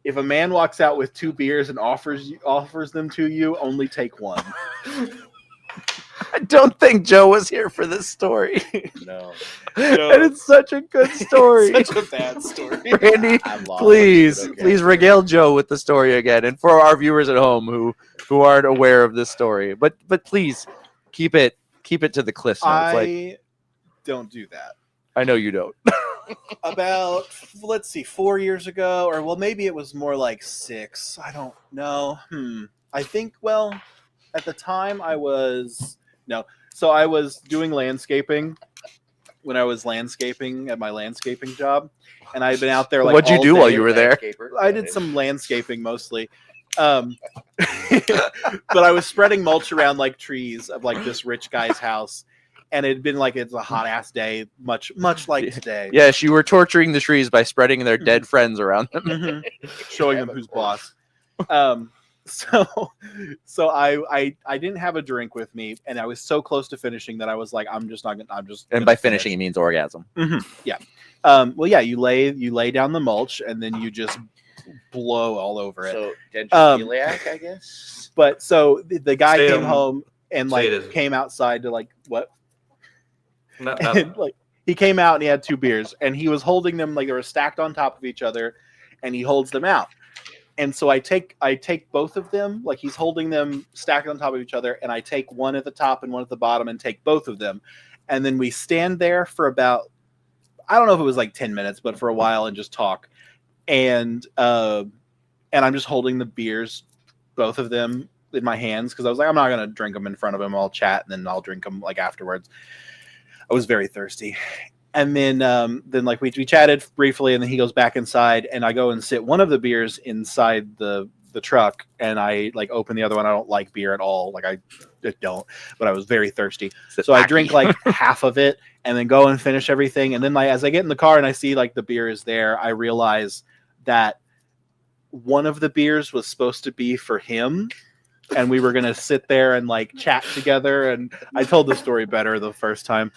If a man walks out with 2 beers and offers them to you, only take one. I don't think Joe was here for this story. No. And it's such a good story. Such a bad story. Randy, I'm lost, please, but okay. please regale Joe with the story again, and for our viewers at home who aren't aware of this story, but please keep it to the cliff notes. Like don't do that. I know you don't. About, let's see, 4 years ago, or well, maybe it was more like 6. I don't know. I think, well, at the time I was doing landscaping when I was landscaping at my landscaping job, and I'd been out there like. What'd you all do while day. you were there? I did some landscaping mostly. But I was spreading mulch around like trees of like this rich guy's house, and it'd been like it's a hot ass day, much like today. Yes, you were torturing the trees by spreading their dead friends around them. Mhm. Showing them who's boss. So I didn't have a drink with me, and I was so close to finishing that I was like, I'm just. And by finishing, it means orgasm. Yeah. Well, yeah, you lay down the mulch, and then you just blow all over it. So dendrophiliac, I guess. But so the guy Say came 'em. home and Say it like isn't. came outside to like what? No, And, like he came out and he had 2 beers, and he was holding them like they were stacked on top of each other, and he holds them out. And so I take both of them, like he's holding them stacked on top of each other, and I take one at the top and one at the bottom and take both of them. And then we stand there for about, I don't know if it was like 10 minutes, but for a while, and just talk. And I'm just holding the beers, both of them, in my hands, because I was like, I'm not gonna drink them in front of him. I'll chat and then I'll drink them like afterwards. I was very thirsty. And then like we chatted briefly, and then he goes back inside, and I go and sit one of the beers inside the truck, and I like open the other one. I don't like beer at all. Like I don't, but I was very thirsty. So I drink like half of it and then go and finish everything. And then like, as I get in the car and I see like the beer is there, I realize that one of the beers was supposed to be for him. And we were going to sit there and like chat together. And I told the story better the first time.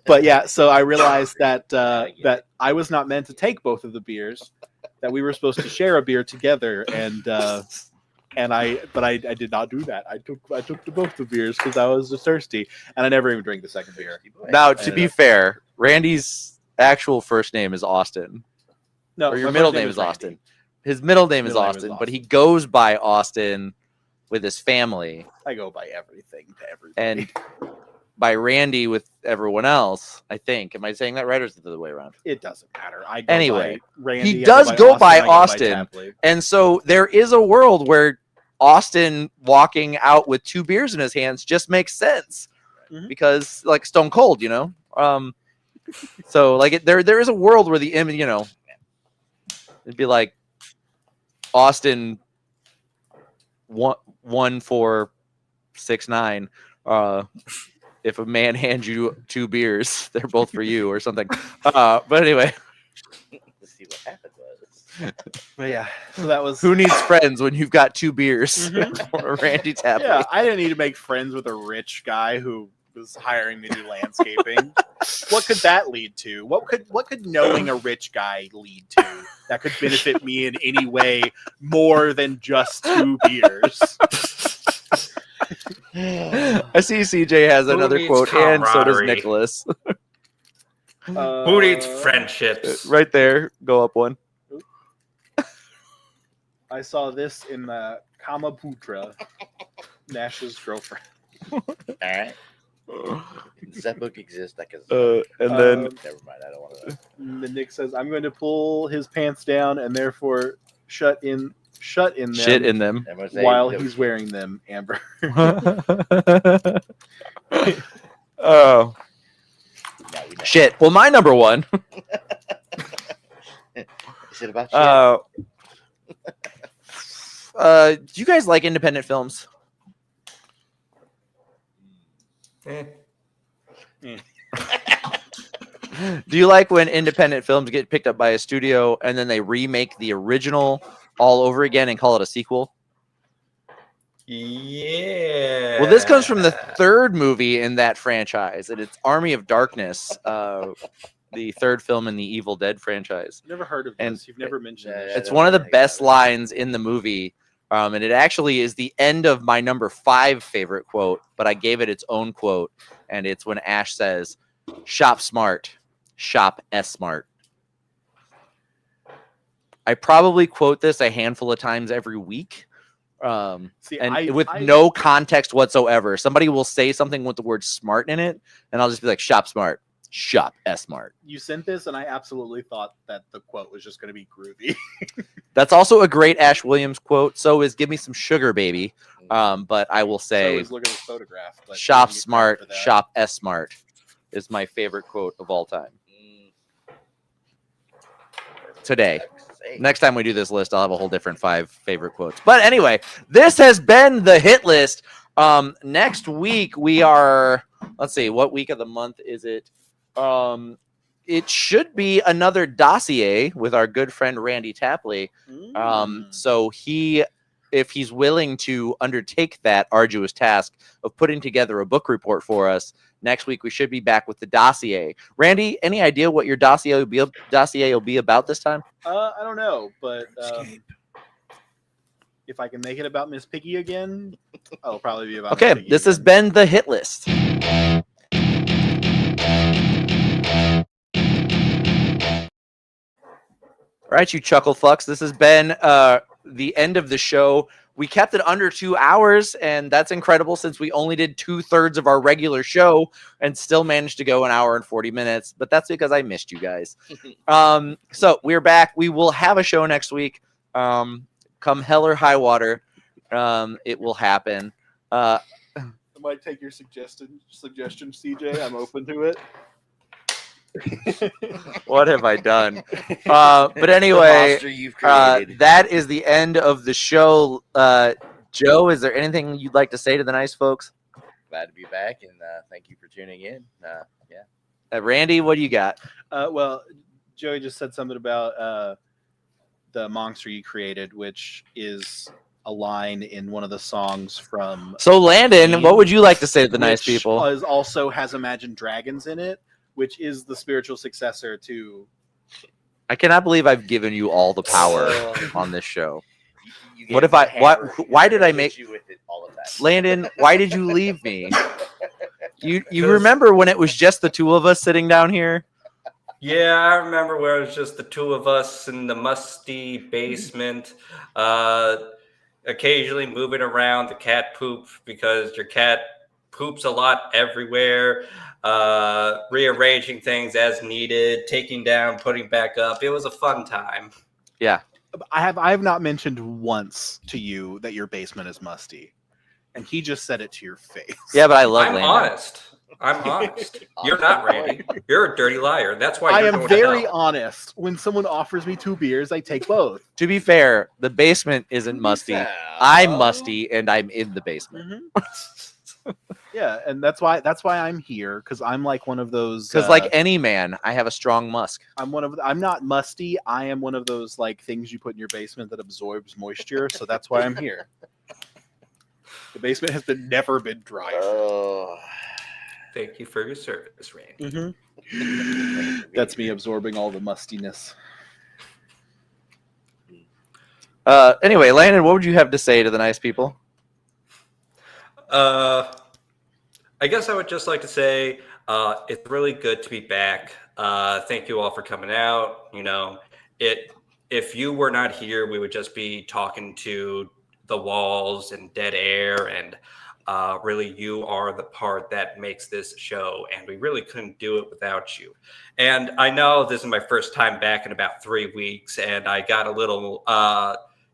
But yeah, so I realized that that I was not meant to take both of the beers, that we were supposed to share a beer together, and I did not do that. I took both the beers because I was just thirsty, and I never even drank the second beer. Now, to be fair, Randy's actual first name is Austin. No, Or your my middle first name is Randy. Austin. His middle name is Middle name is Austin, but he Austin. goes by Austin with his family, I go by everything to everybody. and by Randy with everyone else. I think. Am I saying that right, or is it the other way around? It doesn't matter. I go Anyway, by Randy, he I does go by I go Austin. Tapley. And so there is a world where Austin walking out with 2 beers in his hands just makes sense, Mhm. because like Stone Cold, you know. So like there is a world where the image, you know, it'd be like Austin 1469, if a man hands you 2 beers, they're both for you or something. But anyway, Let's see what happened was. But yeah, so that was. who needs friends when you've got 2 beers? Mhm. Or Randy Tapley. Yeah, I didn't need to make friends with a rich guy who was hiring me to do landscaping. What could that lead to? What could knowing a rich guy lead to that could benefit me in any way more than just 2 beers? I see CJ has Who another needs quote, and so does camaraderie? Nicholas. Who needs friendships? Right there. Go up one. I saw this in Kamaputra, Nash's girlfriend. All right. Does that book exist? I can. And then Never mind. I don't want to. The Nick says, "I'm going to pull his pants down and therefore shut in them shit in them. while he's wearing them." Amber. Oh. Yeah, we know. Shit. Well, my number one. Is it about shit? Do you guys like independent films? Eh. Do you like when independent films get picked up by a studio and then they remake the original all over again and call it a sequel? Yeah. Well, this comes from the 3rd movie in that franchise, and it's Army of Darkness, the 3rd film in the Evil Dead franchise. I've never heard of And this. You've never mentioned Yeah, this. It's one of the best lines in the movie, and it actually is the end of my number 5 favorite quote, but I gave it its own quote, and it's when Ash says, "Shop smart, shop S-smart." I probably quote this a handful of times every week. See, And with no context whatsoever. Somebody will say something with the word smart in it, and I'll just be like, "Shop smart, shop S-smart." You sent this, and I absolutely thought that the quote was just going to be groovy. That's also a great Ash Williams quote. So is "Give me some sugar, baby." But I will So say, is look at this photograph. But "Shop you get credit smart, for that. shop S-smart" is my favorite quote of all time. Today. Next time we do this list, I'll have a whole different 5 favorite quotes. But anyway, this has been the hit list. Next week we are, let's see, what week of the month is it? It should be another dossier with our good friend Randy Tapley. So if he's willing to undertake that arduous task of putting together a book report for us, next week we should be back with the dossier. Randy, any idea what your dossier will be about this time? I don't know, but if I can make it about Miss Piggy again, it'll probably be about. Miss Okay, Piggy this has again. been the hit list. All right, you chuckle fucks. This has been the end of the show. We kept it under 2 hours, and that's incredible since we only did 2/3 of our regular show and still managed to go 1 hour and 40 minutes. But that's because I missed you guys. So we're back. We will have a show next week. Come hell or high water, it will happen. I might take your suggestion, CJ. I'm open to it. What have I done? But anyway, Monster you've created. that is the end of the show. Joe, is there anything you'd like to say to the nice folks? Glad to be back, and thank you for tuning in. Randy, what do you got? Well, Joey just said something about the monster you created, which is a line in one of the songs from. So, Landon, what would you like to say to the nice which people? Also has Imagine Dragons in it, which is the spiritual successor to. I cannot believe I've given you all the power on this show. You What gave if I- the why- hammer, why you're did gonna I hit make- you with it all of that? Landon, why did you leave me? You 'Cause- remember when it was just the two of us sitting down here? Yeah, I remember where it was just the 2 of us in the musty basement, occasionally moving around the cat poop because your cat poops a lot everywhere, rearranging things as needed, taking down, putting back up. It was a fun time. Yeah. I have not mentioned once to you that your basement is musty, and he just said it to your face. Yeah, but I love I'm Landon. honest. I'm honest. You're not, Randy. You're a dirty liar. That's why I you're am going to very hell. honest. When someone offers me 2 beers, I take both. To be fair, the basement isn't musty. I'm musty, and I'm in the basement. Mhm. Yeah, and that's why I'm here, because I'm like one of those. Because like any man, I have a strong musk. I'm not musty. I am one of those like things you put in your basement that absorbs moisture. So that's why I'm here. The basement has never been dry. Oh, Thank you for your service, Randy. Mm-hmm. That's me absorbing all the mustiness. Anyway, Landon, what would you have to say to the nice people? I guess I would just like to say it's really good to be back. Thank you all for coming out. You know, if you were not here, we would just be talking to the walls and dead air, and really you are the part that makes this show, and we really couldn't do it without you. And I know this is my first time back in about 3 weeks, and I got a little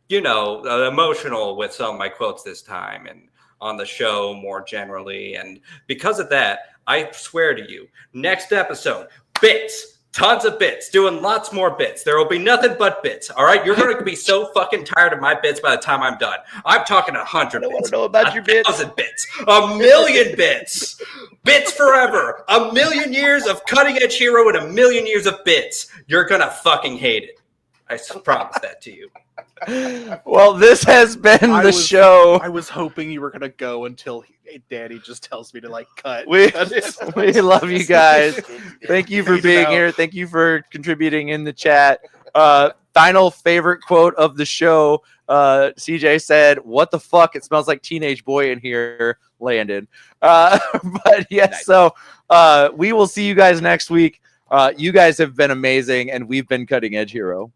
emotional with some of my quotes this time and on the show more generally. And because of that, I swear to you, next episode, bits, tons of bits, doing lots more bits. There will be nothing but bits. All right. You're going to be so fucking tired of my bits by the time I'm done. I'm talking 100 I bits. want to know about your bits. 1,000 bits. 1,000,000 bits. Bits forever. 1,000,000 years of cutting edge hero and 1,000,000 years of bits. You're going to fucking hate it. I promise that to you. Well, this has been I the was- show. I was hoping you were gonna go until Daddy just tells me to like cut. We cut it. we love you guys. Thank you for Phase it being out. here. Thank you for contributing in the chat. Final favorite quote of the show. CJ said, "What the fuck? It smells like teenage boy in here." Landon. But yes, Nice. so we will see you guys next week. You guys have been amazing, and we've been Cutting Edge Hero.